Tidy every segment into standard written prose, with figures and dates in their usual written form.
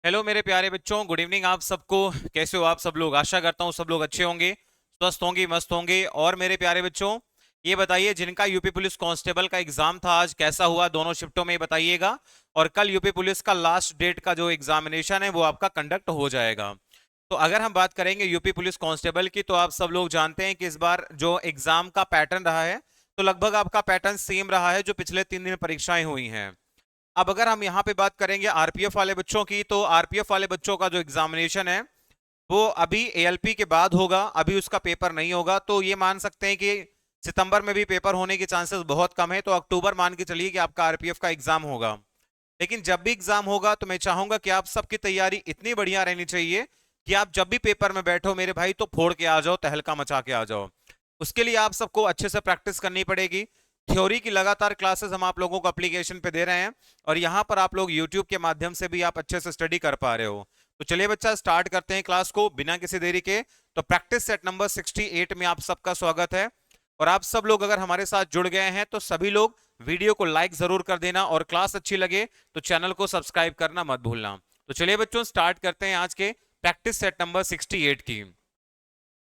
Hello मेरे प्यारे बच्चों, गुड इवनिंग आप सबको। कैसे हो आप सब लोग? आशा करता हूँ सब लोग अच्छे होंगे, स्वस्थ होंगे, मस्त होंगे। और मेरे प्यारे बच्चों, ये बताइए जिनका यूपी पुलिस कांस्टेबल का एग्जाम था आज कैसा हुआ? दोनों शिफ्टों में ही बताइएगा। और कल यूपी पुलिस का लास्ट डेट का जो एग्जामिनेशन है वो आपका कंडक्ट हो जाएगा। तो अगर हम बात करेंगे यूपी पुलिस कांस्टेबल की, तो आप सब लोग जानते हैं कि इस बार जो एग्जाम का पैटर्न रहा है, तो लगभग आपका पैटर्न सेम रहा है जो पिछले 3 दिन परीक्षाएं हुई हैं। अब अगर हम यहाँ पे बात करेंगे आरपीएफ वाले बच्चों की, तो आरपीएफ वाले बच्चों का जो एग्जामिनेशन है वो अभी एएलपी के बाद होगा, अभी उसका पेपर नहीं होगा। तो ये मान सकते हैं कि सितंबर में भी पेपर होने के चांसेस बहुत कम है, तो अक्टूबर मान के चलिए कि आपका आरपीएफ का एग्जाम होगा। लेकिन जब भी एग्जाम होगा तो मैं चाहूंगा कि आप सबकी तैयारी इतनी बढ़िया रहनी चाहिए कि आप जब भी पेपर में बैठो मेरे भाई, तो फोड़ के आ जाओ, तहलका मचा के आ जाओ। उसके लिए आप सबको अच्छे से प्रैक्टिस करनी पड़ेगी। थ्योरी की लगातार क्लासेस हम आप लोगों को एप्लीकेशन पे दे रहे हैं, और यहाँ पर आप लोग यूट्यूब के माध्यम से भी आप अच्छे से स्टडी कर पा रहे हो। तो चलिए बच्चा, स्टार्ट करते हैं क्लास को बिना किसी देरी के। तो प्रैक्टिस सेट नंबर 68 में आप सबका स्वागत है। और आप सब लोग अगर हमारे साथ जुड़ गए हैं तो सभी लोग वीडियो को लाइक जरूर कर देना, और क्लास अच्छी लगे तो चैनल को सब्सक्राइब करना मत भूलना। तो चलिए बच्चों, स्टार्ट करते हैं आज के प्रैक्टिस सेट नंबर 68 की।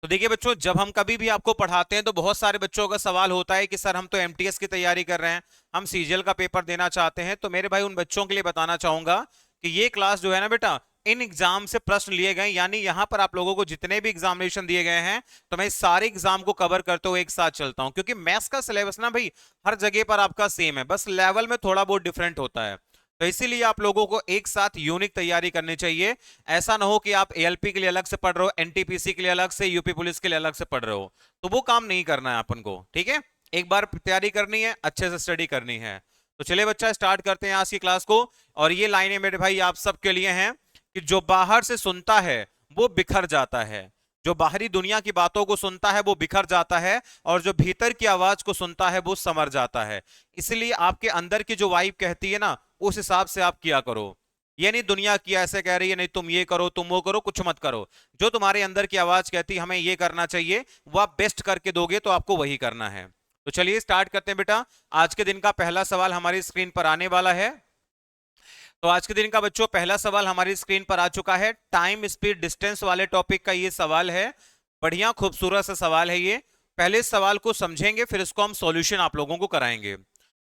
तो देखिए बच्चों, जब हम कभी भी आपको पढ़ाते हैं तो बहुत सारे बच्चों का सवाल होता है कि सर हम तो एमटीएस की तैयारी कर रहे हैं, हम सीजीएल का पेपर देना चाहते हैं। तो मेरे भाई उन बच्चों के लिए बताना चाहूंगा कि ये क्लास जो है ना बेटा, इन एग्जाम से प्रश्न लिए गए, यानी यहाँ पर आप लोगों को जितने भी एग्जामिनेशन दिए गए हैं तो मैं इस सारे एग्जाम को कवर करते हुए एक साथ चलता हूँ, क्योंकि मैथ्स का सिलेबस ना भाई हर जगह पर आपका सेम है, बस लेवल में थोड़ा बहुत डिफरेंट होता है। तो इसीलिए आप लोगों को एक साथ यूनिक तैयारी करनी चाहिए। ऐसा ना हो कि आप एएलपी के लिए अलग से पढ़ रहे हो, एनटीपीसी के लिए अलग से, यूपी पुलिस के लिए अलग से पढ़ रहे हो, तो वो काम नहीं करना है अपन को। ठीक है, एक बार तैयारी करनी है, अच्छे से स्टडी करनी है। तो चलिए बच्चा, स्टार्ट करते हैं आज की क्लास को। और ये लाइनें मेरे भाई आप सबके लिए हैं कि जो बाहर से सुनता है वो बिखर जाता है, जो बाहरी दुनिया की बातों को सुनता है वो बिखर जाता है, और जो भीतर की आवाज को सुनता है वो समर जाता है। इसलिए आपके अंदर की जो वाइब कहती है ना, उस हिसाब से आप किया करो। ये नहीं दुनिया की ऐसे कह रही है नहीं तुम ये करो तुम वो करो, कुछ मत करो। जो तुम्हारे अंदर की आवाज कहती है हमें ये करना चाहिए, वो आप बेस्ट करके दोगे तो आपको वही करना है। तो चलिए स्टार्ट करते हैं बेटा। आज के दिन का पहला सवाल हमारी स्क्रीन पर आने वाला है। तो आज के दिन का बच्चों पहला सवाल हमारी स्क्रीन पर आ चुका है। टाइम स्पीड डिस्टेंस वाले टॉपिक का ये सवाल है। बढ़िया खूबसूरत सा सवाल है ये। पहले इस सवाल को समझेंगे, फिर इसको हम सॉल्यूशन आप लोगों को कराएंगे।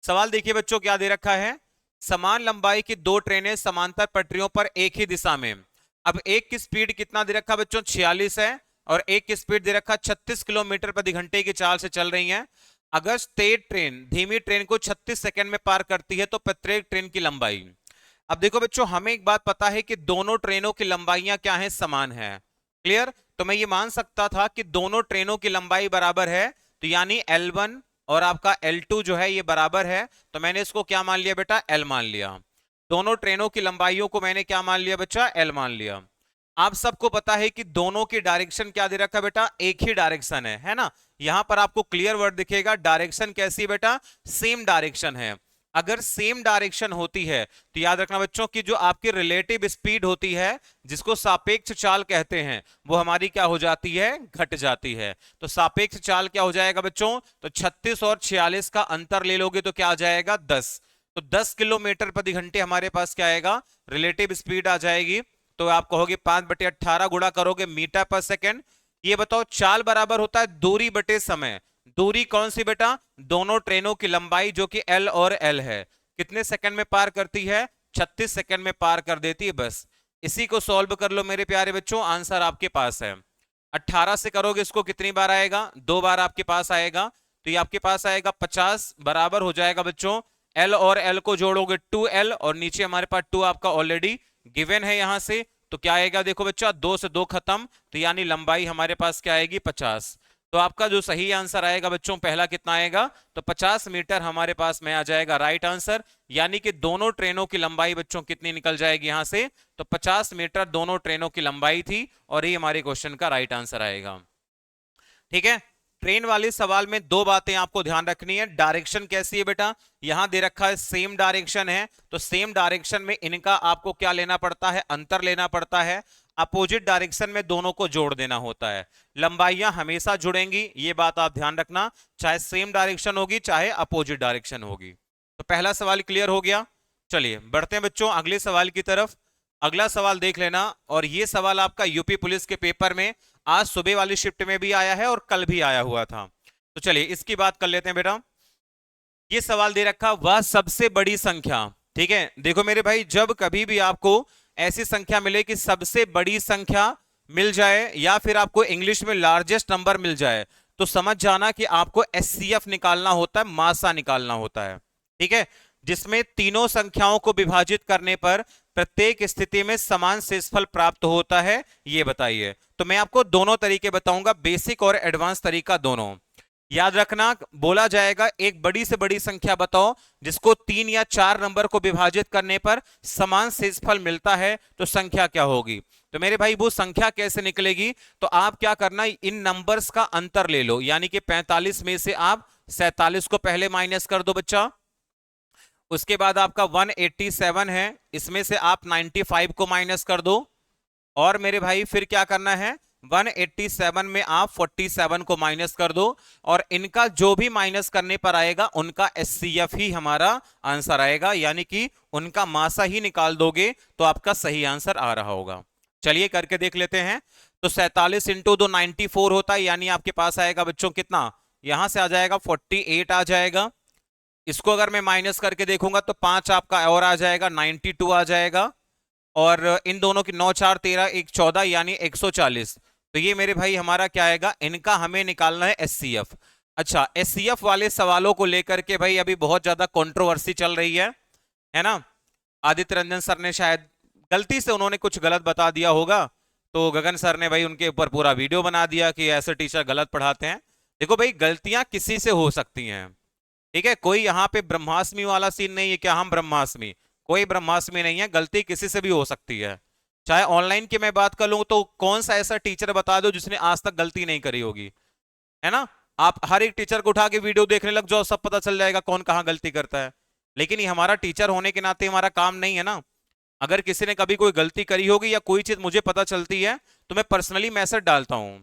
सवाल देखिए बच्चों, क्या दे रखा है। समान लंबाई की दो ट्रेनें समांतर पटरियों पर एक ही दिशा में। अब एक की स्पीड कितना दे रखा बच्चों, 46 है, और एक की स्पीड दे रखा 36 किलोमीटर प्रति घंटे की चाल से चल रही है। अगर तेज ट्रेन धीमी ट्रेन को 36 सेकंड में पार करती है तो प्रत्येक ट्रेन की लंबाई। अब देखो बच्चों, हमें एक बात पता है कि दोनों ट्रेनों की लंबाइयां क्या है, समान है। क्लियर? तो मैं ये मान सकता था कि दोनों ट्रेनों की लंबाई बराबर है, तो यानी L1 और आपका L2 जो है ये बराबर है। तो मैंने इसको क्या मान लिया बेटा, L मान लिया। दोनों ट्रेनों की लंबाइयों को मैंने क्या मान लिया बच्चा, L मान लिया। आप सबको पता है कि दोनों की डायरेक्शन क्या दे रखा है बेटा, एक ही डायरेक्शन है ना। यहां पर आपको क्लियर वर्ड दिखेगा, डायरेक्शन कैसी है बेटा, सेम डायरेक्शन है। अगर सेम डायरेक्शन होती है तो याद रखना बच्चों की जो आपकी रिलेटिव स्पीड होती है, जिसको सापेक्ष चाल कहते हैं, वो हमारी क्या हो जाती है, घट जाती है। तो सापेक्ष चाल क्या हो जाएगा बच्चों, तो 36 और 46 का अंतर ले लोगे तो क्या आ जाएगा, 10। तो 10 किलोमीटर प्रति घंटे हमारे पास क्या आएगा, रिलेटिव स्पीड आ जाएगी। तो आप कहोगे 5/18 गुणा करोगे मीटर पर सेकेंड। ये बताओ, चाल बराबर होता है दूरी बटे समय। दूरी कौन सी बेटा, दोनों ट्रेनों की लंबाई जो कि L और L है। कितने सेकंड में पार करती है, 36 सेकंड में पार कर देती है। बस इसी को सॉल्व कर लो मेरे प्यारे बच्चों, आंसर आपके पास है। 18 से करोगे इसको कितनी बार आएगा, 2 बार आपके पास आएगा। तो ये आपके पास आएगा 50, बराबर हो जाएगा बच्चों, L और L को जोड़ोगे 2L, और नीचे हमारे पास 2 आपका ऑलरेडी गिवन है यहां से। तो क्या आएगा देखो बच्चा, 2 से 2 खत्म, तो यानी लंबाई हमारे पास क्या आएगी, 50। तो आपका जो सही आंसर आएगा बच्चों पहला कितना आएगा, तो 50 मीटर हमारे पास में आ जाएगा राइट आंसर। यानी कि दोनों ट्रेनों की लंबाई बच्चों कितनी निकल जाएगी यहां से, तो 50 मीटर दोनों ट्रेनों की लंबाई थी, और ये हमारे क्वेश्चन का राइट आंसर आएगा। ठीक है। ट्रेन वाले सवाल में दो बातें आपको ध्यान रखनी है। डायरेक्शन कैसी है बेटा, यहां दे रखा है सेम डायरेक्शन है, तो सेम डायरेक्शन में इनका आपको क्या लेना पड़ता है, अंतर लेना पड़ता है। अपोजिट डायरेक्शन में दोनों को जोड़ देना होता है। लंबाइयां हमेशा जुड़ेंगी, ये बात आप ध्यान रखना, चाहे सेम डायरेक्शन होगी चाहे अपोजिट डायरेक्शन होगी। तो पहला सवाल क्लियर हो गया। चलिए बढ़ते हैं बच्चों अगले सवाल की तरफ। अगला सवाल देख लेना, और ये सवाल आपका यूपी पुलिस के पेपर में आज सुबह वाली शिफ्ट में भी आया है और कल भी आया हुआ था। तो चलिए इसकी बात कर लेते हैं बेटा। ये सवाल दे रखा, वह सबसे बड़ी संख्या। ठीक है, देखो मेरे भाई, जब कभी भी आपको ऐसी संख्या मिले कि सबसे बड़ी संख्या मिल जाए या फिर आपको इंग्लिश में लार्जेस्ट नंबर मिल जाए, तो समझ जाना कि आपको एचसीएफ निकालना होता है, मासा निकालना होता है। ठीक है, जिसमें तीनों संख्याओं को विभाजित करने पर प्रत्येक स्थिति में समान शेषफल प्राप्त होता है, ये बताइए। तो मैं आपको दोनों तरीके बताऊंगा, बेसिक और एडवांस तरीका दोनों। याद रखना, बोला जाएगा एक बड़ी से बड़ी संख्या बताओ जिसको 3 या 4 नंबर को विभाजित करने पर समान शेषफल मिलता है, तो संख्या क्या होगी। तो मेरे भाई वो संख्या कैसे निकलेगी, तो आप क्या करना, इन नंबर्स का अंतर ले लो, यानी कि 45 में से आप 47 को पहले माइनस कर दो बच्चा। उसके बाद आपका 187 है, इसमें से आप 95 को माइनस कर दो। और मेरे भाई फिर क्या करना है, 187 में आप 47 को माइनस कर दो, और इनका जो भी माइनस करने पर आएगा उनका एचसीएफ ही हमारा आंसर आएगा, यानी कि उनका मासा ही निकाल दोगे तो आपका सही आंसर आ रहा होगा। चलिए करके देख लेते हैं। तो 47 इंटू 2 94 होता है, यानी आपके पास आएगा बच्चों कितना, यहां से आ जाएगा 48 आ जाएगा। इसको अगर मैं माइनस करके देखूंगा तो 5 आपका और आ जाएगा, 92 आ जाएगा। और इन दोनों की 9 4 13 1 14 यानी 140। तो ये मेरे भाई हमारा क्या आएगा, इनका हमें निकालना है एचसीएफ। अच्छा, एचसीएफ वाले सवालों को लेकर के भाई अभी बहुत ज्यादा कंट्रोवर्सी चल रही है ना। आदित्य रंजन सर ने शायद गलती से उन्होंने कुछ गलत बता दिया होगा, तो गगन सर ने भाई उनके ऊपर पूरा वीडियो बना दिया कि ऐसे टीचर गलत पढ़ाते हैं। देखो भाई, गलतियां किसी से हो सकती हैं, ठीक है, कोई यहाँ पे ब्रह्मास्मि वाला सीन नहीं है, क्या हम ब्रह्मास्मि, कोई ब्रह्मास्मि नहीं है, गलती किसी से भी हो सकती है। चाहे ऑनलाइन की मैं बात कर लूं तो कौन सा ऐसा टीचर बता दो जिसने आज तक गलती नहीं करी होगी, है ना। आप हर एक टीचर को उठा के वीडियो देखने लग जाओ, सब पता चल जाएगा कौन कहाँ गलती करता है। लेकिन ये हमारा टीचर होने के नाते हमारा काम नहीं है ना। अगर किसी ने कभी कोई गलती करी होगी या कोई चीज मुझे पता चलती है तो मैं पर्सनली मैसेज डालता हूं।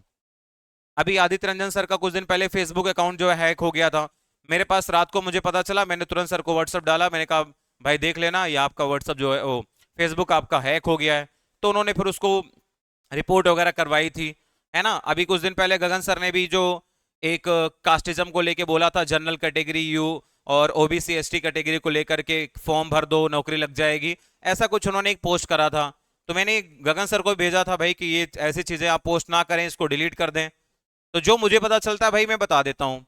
अभी आदित्य रंजन सर का कुछ दिन पहले फेसबुक अकाउंट जो है हैक हो गया था, मेरे पास रात को मुझे पता चला, मैंने तुरंत सर को व्हाट्सअप डाला, मैंने कहा भाई देख लेना ये आपका व्हाट्सअप जो है वो फेसबुक आपका हैक हो गया है। तो उन्होंने फिर उसको रिपोर्ट वगैरह करवाई थी, है ना। अभी कुछ दिन पहले गगन सर ने भी जो एक कास्टिज्म को लेके बोला था, जनरल कैटेगरी यू और ओबीसी एसटी कैटेगरी को लेकर के फॉर्म भर दो नौकरी लग जाएगी, ऐसा कुछ उन्होंने एक पोस्ट करा था। तो मैंने गगन सर को भेजा था भाई कि ये ऐसी चीजें आप पोस्ट ना करें, इसको डिलीट कर दें। तो जो मुझे पता चलता है भाई मैं बता देता हूँ।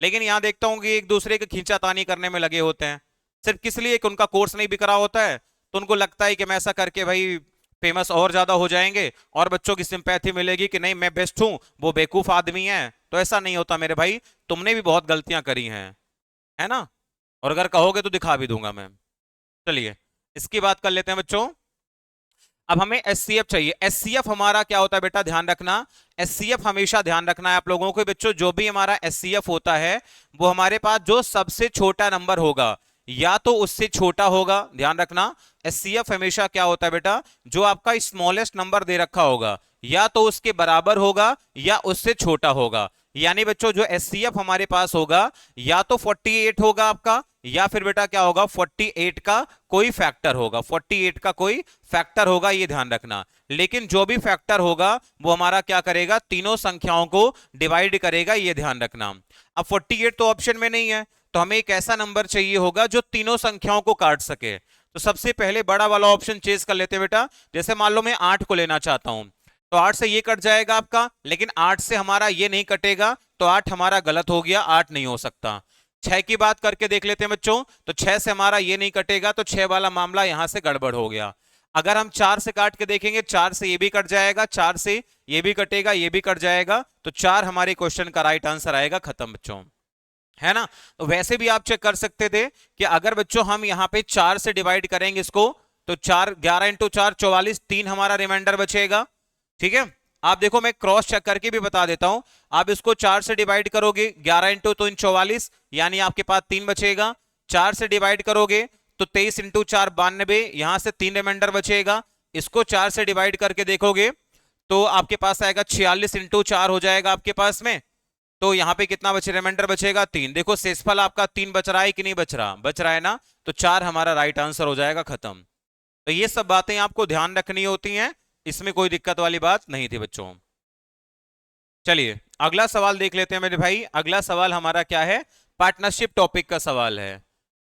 लेकिन यहाँ देखता हूँ कि एक दूसरे की खींचातानी करने में लगे होते हैं, सिर्फ किस लिए कि उनका कोर्स नहीं बिक रहा होता है, तो उनको लगता है कि मैं ऐसा करके भाई फेमस और ज्यादा हो जाएंगे और बच्चों की सिंपैथी मिलेगी कि नहीं मैं बेस्ट हूं, वो बेवकूफ आदमी है। तो ऐसा नहीं होता मेरे भाई, तुमने भी बहुत गलतियां करी हैं, है ना। और अगर कहोगे तो दिखा भी दूंगा मैं। चलिए इसकी बात कर लेते हैं बच्चों। अब हमें एचसीएफ चाहिए। एचसीएफ हमारा क्या होता है बेटा, ध्यान रखना, एचसीएफ हमेशा ध्यान रखना है आप लोगों को बच्चों, जो भी हमारा एचसीएफ होता है वो हमारे पास जो सबसे छोटा नंबर होगा या तो उससे छोटा होगा, ध्यान रखना। एचसीएफ हमेशा क्या होता है बेटा, जो आपका स्मॉलेस्ट नंबर दे रखा होगा या तो उसके बराबर होगा या उससे छोटा होगा। यानी बच्चों जो एचसीएफ हमारे पास होगा या तो 48 होगा आपका, या फिर बेटा क्या होगा 48 का कोई फैक्टर होगा, 48 का कोई फैक्टर होगा, ये ध्यान रखना। लेकिन जो भी फैक्टर होगा वो हमारा क्या करेगा, तीनों संख्याओं को डिवाइड करेगा, ये ध्यान रखना। अब 48 तो ऑप्शन में नहीं है, तो हमें एक ऐसा नंबर चाहिए होगा जो तीनों संख्याओं को काट सके। तो सबसे पहले बड़ा वाला ऑप्शन चेज कर लेते हैं बेटा। जैसे मान लो मैं 8 को लेना चाहता हूं, तो 8 से ये कट जाएगा आपका, लेकिन 8 से हमारा ये नहीं कटेगा, तो 8 हमारा गलत हो गया, 8 नहीं हो सकता। 6 की बात करके देख लेते हैं बच्चों, तो 6 से हमारा ये नहीं कटेगा, तो 6 वाला मामला यहां से गड़बड़ हो गया। अगर हम 4 से काट के देखेंगे, 4 से ये भी कट जाएगा, 4 से ये भी कटेगा, ये भी कट जाएगा, तो 4 हमारे क्वेश्चन का राइट आंसर आएगा, खत्म बच्चों, है ना। तो वैसे भी आप चेक कर सकते थे कि अगर बच्चों हम यहाँ पे 4 से डिवाइड करेंगे इसको, तो 4 11 इंटू 4 44, 3 हमारा रिमाइंडर बचेगा, ठीक है। आप देखो मैं क्रॉस चेक करके भी बता देता हूं, आप इसको 4 से डिवाइड करोगे, 11 इंटू तो 44, यानी आपके पास 3 बचेगा। 4 से डिवाइड करोगे तो 23 इंटू 4 92, यहां से 3 रिमाइंडर बचेगा। इसको 4 से डिवाइड करके देखोगे तो आपके पास आएगा 46 इंटू 4 हो जाएगा आपके पास में, तो यहां पे कितना बचे, रिमाइंडर बचेगा 3। देखो शेषफल आपका 3 बच रहा है कि नहीं बच रहा, बच रहा है ना, तो 4 हमारा राइट आंसर हो जाएगा, खत्म। तो ये सब बातें आपको ध्यान रखनी होती हैं, इसमें कोई दिक्कत वाली बात नहीं थी बच्चों। चलिए अगला सवाल देख लेते हैं मेरे भाई। अगला सवाल हमारा क्या है, पार्टनरशिप टॉपिक का सवाल है।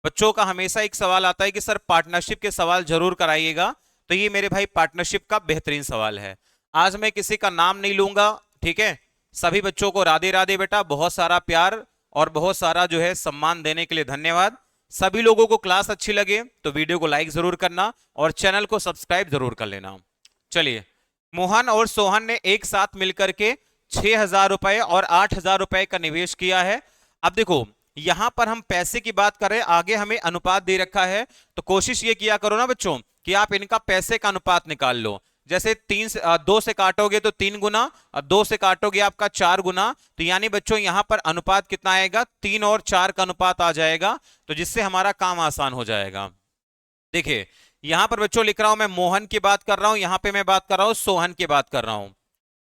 बच्चों का हमेशा एक सवाल आता है कि सर पार्टनरशिप के सवाल जरूर कराइएगा, तो ये मेरे भाई पार्टनरशिप का बेहतरीन सवाल है। आज मैं किसी का नाम नहीं लूंगा, ठीक है। सभी बच्चों को राधे राधे बेटा, बहुत सारा प्यार और बहुत सारा जो है सम्मान देने के लिए धन्यवाद। सभी लोगों को क्लास अच्छी लगे तो वीडियो को लाइक जरूर करना और चैनल को सब्सक्राइब जरूर कर लेना। चलिए, मोहन और सोहन ने एक साथ मिलकर के 6,000 रुपए और 8,000 रुपए का निवेश किया है। अब देखो यहां पर हम पैसे की बात करें, आगे हमें अनुपात दे रखा है, तो कोशिश ये किया करो ना बच्चों कि आप इनका पैसे का अनुपात निकाल लो। जैसे 2 से काटोगे तो 3 गुना और 2 से काटोगे आपका 4 गुना, तो यानी बच्चों यहां पर अनुपात कितना आएगा, 3 और 4 का अनुपात आ जाएगा, तो जिससे हमारा काम आसान हो जाएगा। देखिए यहां पर बच्चों लिख रहा हूं मैं मोहन की बात कर रहा हूं, यहां पे मैं बात कर रहा हूं सोहन की बात कर रहा हूं।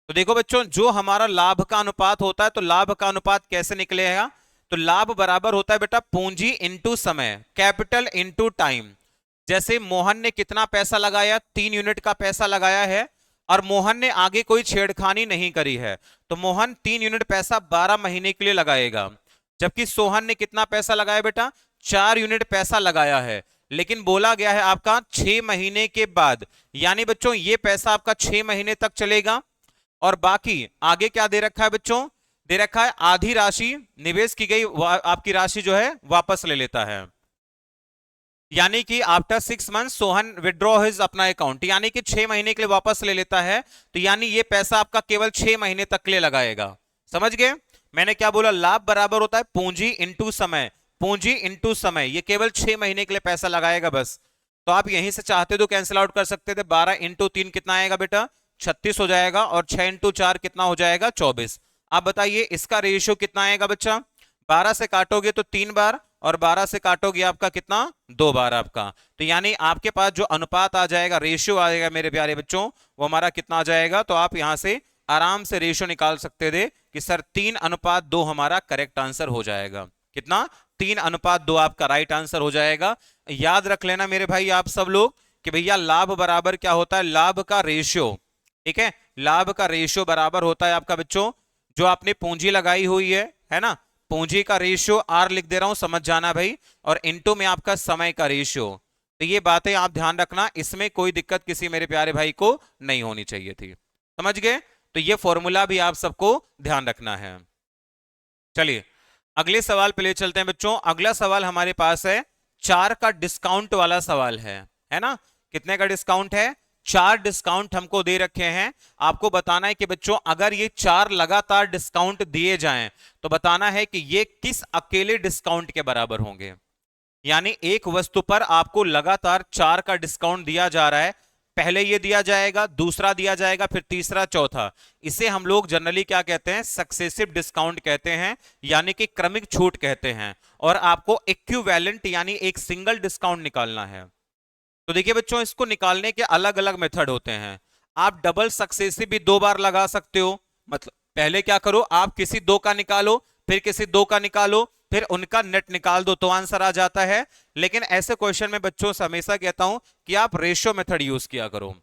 तो देखो बच्चों जो हमारा लाभ का अनुपात होता है, तो लाभ का अनुपात कैसे निकलेगा, तो लाभ बराबर होता है बेटा पूंजी इंटू समय, कैपिटल इंटू टाइम। जैसे मोहन ने कितना पैसा लगाया, 3 यूनिट का पैसा लगाया है और मोहन ने आगे कोई छेड़खानी नहीं करी है, तो मोहन 3 यूनिट पैसा 12 महीने के लिए लगाएगा। जबकि सोहन ने कितना पैसा लगाया बेटा, 4 यूनिट पैसा लगाया है, लेकिन बोला गया है आपका 6 महीने के बाद, यानी बच्चों ये पैसा आपका 6 महीने तक चलेगा। और बाकी आगे क्या दे रखा है बच्चों, दे रखा है आधी राशि निवेश की गई आपकी राशि जो है वापस ले लेता है। यानी कि after 6 month Sohan withdraw his अपना अकाउंट, यानी कि 6 महीने के लिए वापस ले लेता है, तो यानी ये पैसा आपका केवल 6 महीने तक के लिए लगाएगा। समझ गए मैंने क्या बोला, लाभ बराबर होता है पूंजी इंटू समय, पूंजी इंटू समय, ये केवल 6 महीने के लिए पैसा लगाएगा बस। तो आप यहीं से चाहते तो कैंसिल आउट कर सकते थे, 12 इंटू 3 कितना आएगा बेटा 36 हो जाएगा, और 6 इंटू 4 कितना हो जाएगा 24। आप बताइए इसका रेशियो कितना आएगा बच्चा, 12 से काटोगे तो 3 बार और 12 से काटोगे आपका कितना 2 बार आपका, तो यानी आपके पास जो अनुपात आ जाएगा, रेशियो आएगा मेरे प्यारे बच्चों, वो हमारा कितना आ जाएगा, तो आप यहां से आराम से रेशियो निकाल सकते थे कि सर 3:2 हमारा करेक्ट आंसर हो जाएगा। कितना, 3:2 आपका राइट आंसर हो जाएगा। याद रख लेना मेरे भाई आप सब लोग कि भैया लाभ बराबर क्या होता है, लाभ का रेशियो, ठीक है, लाभ का रेशियो बराबर होता है आपका बच्चों जो आपने पूंजी लगाई हुई है ना, पूंजी का रेशियो आर लिख दे रहा हूं समझ जाना भाई, और इनटू में आपका समय का रेशियो। तो ये बातें आप ध्यान रखना, इसमें कोई दिक्कत किसी मेरे प्यारे भाई को नहीं होनी चाहिए थी। समझ गए, तो ये फॉर्मूला भी आप सबको ध्यान रखना है। चलिए अगले सवाल पे ले चलते हैं बच्चों। अगला सवाल हमारे पास है 4 का डिस्काउंट वाला सवाल है ना। कितने का डिस्काउंट है, 4 डिस्काउंट हमको दे रखे हैं। आपको बताना है कि बच्चों अगर ये 4 लगातार डिस्काउंट दिए जाएं तो बताना है कि ये किस अकेले डिस्काउंट के बराबर होंगे। यानी एक वस्तु पर आपको लगातार 4 का डिस्काउंट दिया जा रहा है, पहले ये दिया जाएगा, दूसरा दिया जाएगा, फिर तीसरा, चौथा। इसे हम लोग जनरली क्या कहते हैं, सक्सेसिव डिस्काउंट कहते हैं, यानी कि क्रमिक छूट कहते हैं। और आपको इक्विवेलेंट यानी एक सिंगल डिस्काउंट निकालना है। तो देखिए बच्चों इसको निकालने के अलग अलग मेथड होते हैं। आप डबल सक्सेसिव भी 2 बार लगा सकते हो, मतलब पहले क्या करो, आप किसी 2 का निकालो, फिर किसी 2 का निकालो, फिर उनका नेट निकाल दो तो आंसर आ जाता है। लेकिन ऐसे क्वेश्चन में बच्चों से हमेशा कहता हूं कि आप रेशियो मेथड यूज किया करो।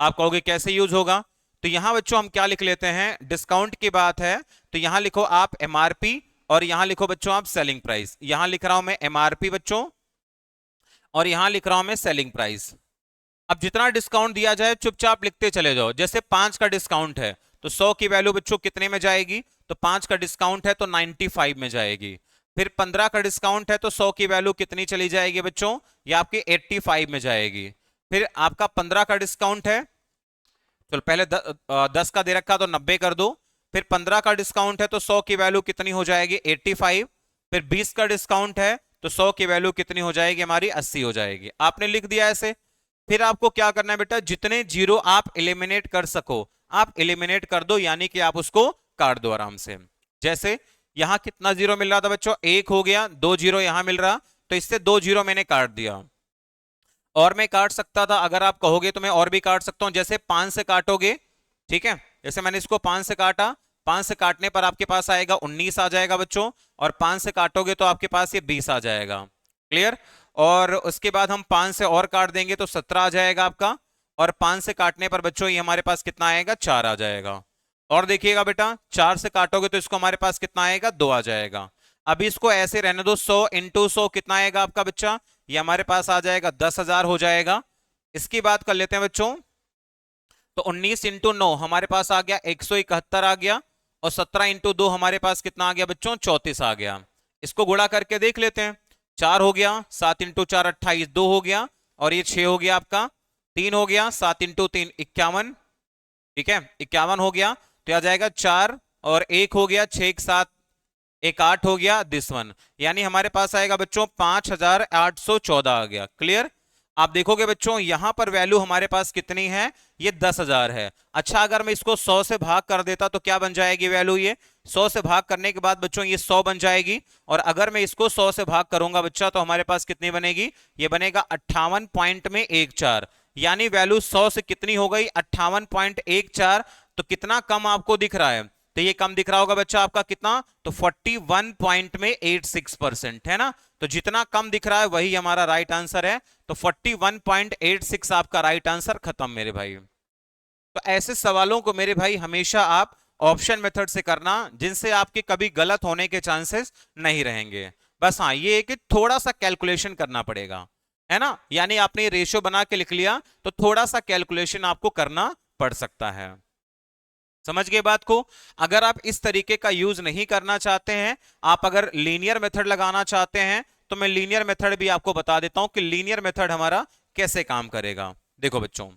आप कहोगे कैसे यूज होगा, तो यहां बच्चों हम क्या लिख लेते हैं, डिस्काउंट की बात है तो यहां लिखो आप एमआरपी और यहां लिखो बच्चों आप सेलिंग प्राइस। यहां लिख रहा हूं मैं एमआरपी बच्चों और यहां लिख रहा हूं मैं सेलिंग प्राइस। अब जितना डिस्काउंट दिया जाए चुपचाप लिखते चले जाओ। जैसे 5 का डिस्काउंट है तो 100 की वैल्यू बच्चों कितने में जाएगी, तो 5 का डिस्काउंट है तो 95 में जाएगी। फिर 15 का डिस्काउंट है तो 100 की वैल्यू कितनी चली जाएगी बच्चों, ये आपकी 85 में जाएगी। फिर आपका 15 का डिस्काउंट है, चलो पहले 10 का दे रखा तो 90 कर दो। फिर 15 का डिस्काउंट है तो 100 की वैल्यू कितनी हो जाएगी 85। फिर 20 का डिस्काउंट है तो 100 की वैल्यू कितनी हो जाएगी हमारी 80 हो जाएगी। आपने लिख दिया ऐसे। फिर आपको क्या करना है बेटा, जितने जीरो आप एलिमिनेट कर सको आप एलिमिनेट कर दो, यानी कि आप उसको काट दो आराम से। जैसे यहां कितना जीरो मिल रहा था बच्चों, 1 हो गया, 2 जीरो यहां मिल रहा, तो इससे 2 जीरो मैंने काट दिया। और मैं काट सकता था, अगर आप कहोगे तो मैं और भी काट सकता हूं। जैसे 5 से काटोगे, ठीक है, जैसे मैंने इसको 5 से काटा, 5 से काटने पर आपके पास आएगा 19 आ जाएगा बच्चों, और 5 से काटोगे तो आपके पास ये 20 आ जाएगा। क्लियर। और उसके बाद हम 5 से और काट देंगे तो 17 आ जाएगा आपका, और 5 से काटने पर बच्चों ये हमारे पास कितना आएगा, 4 आ जाएगा। और देखिएगा बेटा 4 से काटोगे तो इसको हमारे पास कितना आएगा, 2 आ जाएगा। अभी इसको ऐसे रहने दो, 100 इंटू 100 कितना आएगा आपका बच्चा, ये हमारे पास आ जाएगा 10,000 हो जाएगा। इसकी बात कर लेते हैं बच्चों, तो 19 इंटू 9 हमारे पास आ गया 171 आ गया, और 17 इंटू 2 हमारे पास कितना आ गया बच्चों, 34 आ गया। इसको गुणा करके देख लेते हैं, 4 हो गया, 7 इंटू 4 28, 2 हो गया, और ये 6 हो गया आपका, 3 हो गया, 7 इंटू 3 51, ठीक है 51 हो गया। तो आ जाएगा 4 और 1 हो गया, 6 एक 7 एक 8 हो गया, दिस वन, यानी हमारे पास आएगा बच्चों 5,814 आ गया। क्लियर। आप देखोगे बच्चों यहां पर वैल्यू हमारे पास कितनी है, ये 10,000 है। अच्छा अगर मैं इसको 100 से भाग कर देता तो क्या बन जाएगी वैल्यू, ये 100 से भाग करने के बाद बच्चों ये 100 बन जाएगी, और अगर मैं इसको 100 से भाग करूंगा बच्चा तो हमारे पास कितनी बनेगी, ये बनेगा 58 पॉइंट में 14, यानी वैल्यू 100 से कितनी हो गई, 58.14। तो कितना कम आपको दिख रहा है, तो ये कम दिख रहा होगा बच्चा आपका कितना, तो 41 पॉइंट में 86% है ना। तो जितना कम दिख रहा है वही हमारा राइट आंसर है, तो 41.86 आपका राइट आंसर, खत्म मेरे भाई। तो ऐसे सवालों को मेरे भाई हमेशा आप ऑप्शन मेथड से करना, जिनसे आपके कभी गलत होने के चांसेस नहीं रहेंगे। बस हाँ ये है कि थोड़ा सा कैलकुलेशन करना पड़ेगा, है ना, यानी आपने रेशियो बना के लिख लिया तो थोड़ा सा कैलकुलेशन आपको करना पड़ सकता है। समझ गए बात को। अगर आप इस तरीके का यूज नहीं करना चाहते हैं, आप अगर लीनियर मेथड लगाना चाहते हैं, तो मैं लीनियर मेथड भी आपको बता देता हूं कि लीनियर मेथड हमारा कैसे काम करेगा। देखो बच्चों,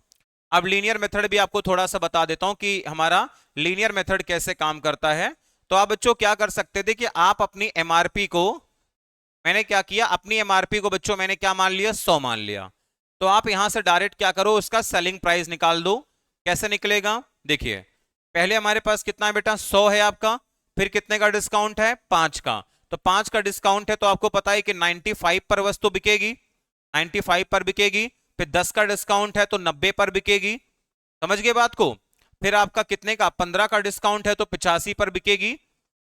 अब लीनियर मेथड भी आपको थोड़ा सा बता देता हूं कि हमारा लीनियर मेथड कैसे काम करता है। तो आप बच्चों क्या कर सकते थे कि आप अपनी एमआरपी को, मैंने क्या किया, अपनी एमआरपी को बच्चों मैंने क्या मान लिया, 100 मान लिया। तो आप यहां से डायरेक्ट क्या करो, उसका सेलिंग प्राइस निकाल दो। कैसे निकलेगा, देखिए पहले हमारे पास कितना है बेटा, 100 है आपका, फिर कितने का डिस्काउंट है, 5 का। तो 5 का डिस्काउंट है तो आपको पता है कि 95 पर वस्तु बिकेगी, 95 पर बिकेगी। फिर 10 का डिस्काउंट है तो 90 पर बिकेगी। समझ गए बात को। फिर आपका कितने का, 15 का डिस्काउंट है तो 85 पर बिकेगी,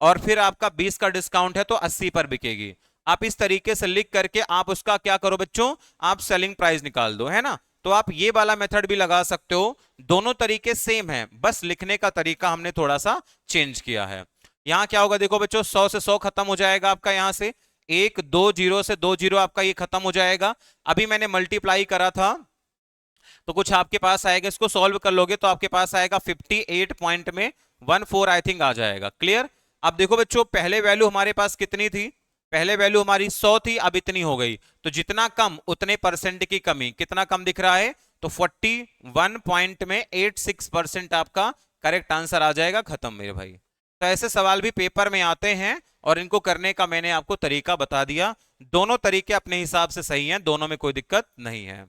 और फिर आपका 20 का डिस्काउंट है तो 80 पर बिकेगी। आप इस तरीके से लिख करके आप उसका क्या करो बच्चों, आप सेलिंग प्राइस निकाल दो, है ना। तो आप ये वाला मेथड भी लगा सकते हो, दोनों तरीके सेम है, बस लिखने का तरीका हमने थोड़ा सा चेंज किया है। यहां क्या होगा देखो बच्चों, 100 से 100 खत्म हो जाएगा आपका, यहां से 1 2 जीरो से 2 जीरो आपका ये खत्म हो जाएगा। अभी मैंने मल्टीप्लाई करा था तो कुछ आपके पास आएगा, इसको सॉल्व कर लोगे तो आपके पास आएगा 58 पॉइंट में 14 आई थिंक आ जाएगा। क्लियर। अब देखो बच्चों पहले वैल्यू हमारे पास कितनी थी, पहले वैल्यू हमारी 100 थी, अब इतनी हो गई, तो जितना कम उतने परसेंट की कमी। कितना कम दिख रहा है, तो 41 पॉइंट में 86% आपका करेक्ट आंसर आ जाएगा, खत्म मेरे भाई। तो ऐसे सवाल भी पेपर में आते हैं और इनको करने का मैंने आपको तरीका बता दिया। दोनों तरीके अपने हिसाब से सही हैं, दोनों में कोई दिक्कत नहीं है।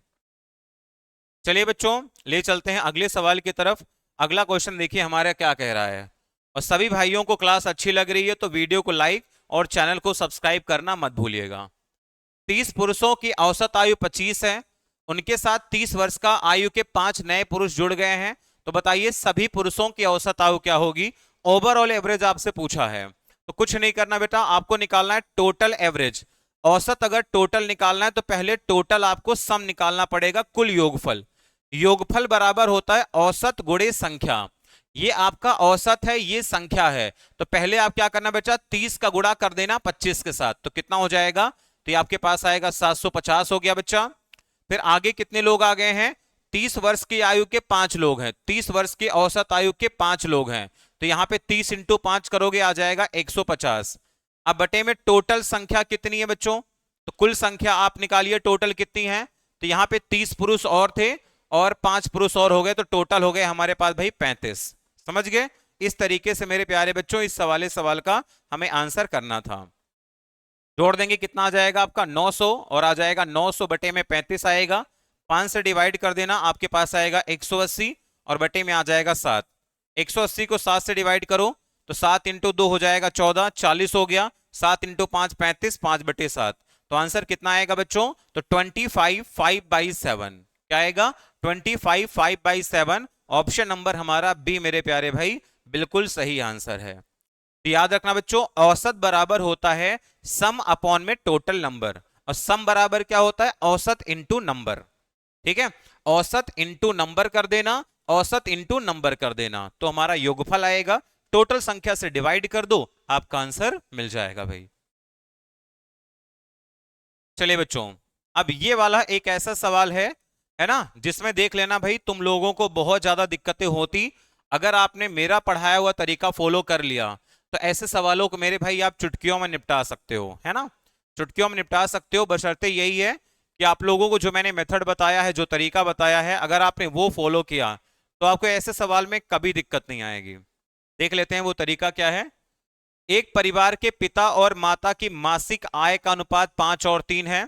चलिए बच्चों ले चलते हैं अगले सवाल की तरफ। अगला क्वेश्चन देखिए हमारा क्या कह रहा है। और सभी भाइयों को क्लास अच्छी लग रही है तो वीडियो को लाइक और चैनल को सब्सक्राइब करना मत भूलिएगा। 30 पुरुषों की औसत आयु 25 है, उनके साथ 30 वर्ष का आयु के 5 नए पुरुष जुड़ गए हैं। तो बताइए सभी पुरुषों की औसत आयु क्या होगी। ओवरऑल एवरेज आपसे पूछा है, तो कुछ नहीं करना बेटा, आपको निकालना है टोटल एवरेज। औसत अगर टोटल निकालना है तो पहले टोटल आपको सम निकालना पड़ेगा, कुल योगफल। योगफल बराबर होता है औसत गुणे संख्या। ये आपका औसत है, ये संख्या है, तो पहले आप क्या करना बच्चा, 30 का गुणा कर देना 25 के साथ, तो कितना हो जाएगा, तो ये आपके पास आएगा 750 हो गया बच्चा। फिर आगे कितने लोग आ गए हैं, 30 वर्ष की आयु के 5 लोग हैं, 30 वर्ष की औसत आयु के 5 लोग हैं, तो यहां पे 30 इंटू 5 करोगे आ जाएगा 150। अब बटे में टोटल संख्या कितनी है बच्चों, तो कुल संख्या आप निकालिए टोटल कितनी है। तो यहां पे 30 पुरुष और थे और 5 पुरुष और हो गए, तो टोटल हो गए हमारे पास भाई 35। समझ गए। इस तरीके से मेरे प्यारे बच्चों इस सवाल का हमें आंसर करना था। जोड़ देंगे कितना आ जाएगा आपका 900, और आ जाएगा 900 बटे में 35 आएगा, 5 से डिवाइड कर देना आपके पास आएगा 180, और बटे में आ जाएगा 7। 180 को 7 से डिवाइड करो तो 7 इंटू 2 हो जाएगा 14, 40 हो गया, 7 इंटू 5 35, 5 बटे 7। तो आंसर कितना आएगा बच्चों, तो 25 5/7। क्या आएगा, 25 5/7। ऑप्शन नंबर हमारा बी मेरे प्यारे भाई बिल्कुल सही आंसर है। तो याद रखना बच्चों, औसत बराबर होता है सम अपॉन में टोटल नंबर। और सम बराबर क्या होता है, औसत इंटू नंबर। ठीक है, औसत इंटू नंबर कर देना, औसत इंटू नंबर कर देना, तो हमारा योगफल आएगा। टोटल संख्या से डिवाइड कर दो, आपका आंसर मिल जाएगा भाई। चलिए बच्चों, अब ये वाला एक ऐसा सवाल है ना, जिसमें देख लेना भाई, तुम लोगों को बहुत ज्यादा दिक्कतें होती अगर आपने मेरा पढ़ाया हुआ तरीका फॉलो कर लिया। तो ऐसे सवालों को मेरे भाई आप चुटकियों में निपटा सकते हो, है ना, चुटकियों में निपटा सकते हो। बशर्ते यही है कि आप लोगों को जो मैंने मेथड बताया है, जो तरीका बताया है, अगर आपने वो फॉलो किया तो आपको ऐसे सवाल में कभी दिक्कत नहीं आएगी। देख लेते हैं वो तरीका क्या है। एक परिवार के पिता और माता की मासिक आय का अनुपात 5 और 3 है,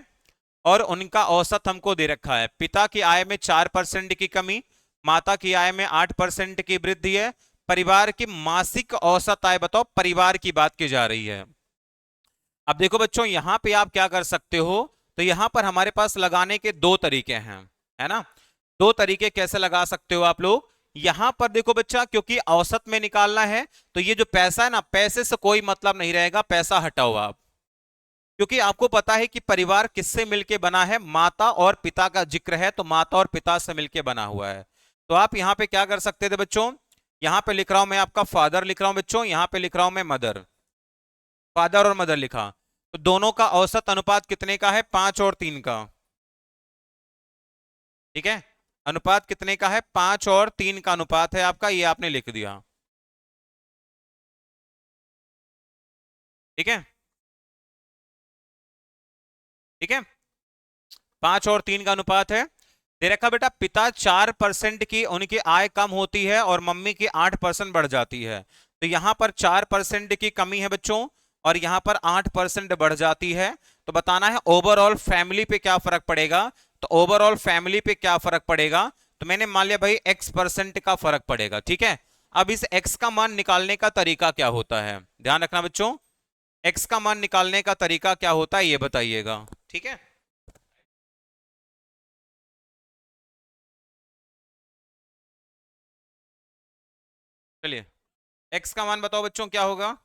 और उनका औसत हमको दे रखा है। पिता की आय में 4% की कमी, माता की आय में 8% की वृद्धि है। परिवार की मासिक औसत आय बताओ, परिवार की बात की जा रही है। अब देखो बच्चों, यहां पे आप क्या कर सकते हो, तो यहां पर हमारे पास लगाने के दो तरीके हैं, है ना। दो तरीके कैसे लगा सकते हो आप लोग। यहां पर देखो बच्चा, क्योंकि औसत में निकालना है, तो ये जो पैसा है ना, पैसे से कोई मतलब नहीं रहेगा, पैसा हटाओ आप। क्योंकि आपको पता है कि परिवार किससे मिलके बना है, माता और पिता का जिक्र है, तो माता और पिता से मिलके बना हुआ है। तो आप यहां पे क्या कर सकते थे बच्चों, यहां पे लिख रहा हूं मैं आपका फादर लिख रहा हूं बच्चों, यहां पे लिख रहा हूं मैं मदर, फादर और मदर लिखा। तो दोनों का औसत अनुपात कितने का है, 5 और 3 का। ठीक है, अनुपात कितने का है, 5 और 3 का अनुपात है आपका, ये आपने लिख दिया। ठीक है, ठीक है, 5 और 3 का अनुपात है। दे रखा बेटा, पिता 4% की उनकी आय कम होती है और मम्मी की 8% बढ़ जाती है। तो यहां पर 4% की कमी है बच्चों, और यहां पर 8% बढ़ जाती है। तो बताना है ओवरऑल फैमिली पे क्या फर्क पड़ेगा। तो ओवरऑल फैमिली पे क्या फर्क पड़ेगा, तो मैंने मान लिया भाई X% का फर्क पड़ेगा। ठीक है, अब इस X का मान निकालने का तरीका क्या होता है, ध्यान रखना बच्चों। X का मान निकालने का तरीका क्या होता है, ये बताइएगा। ठीक है, चलिए, X का मान बताओ बच्चों क्या होगा।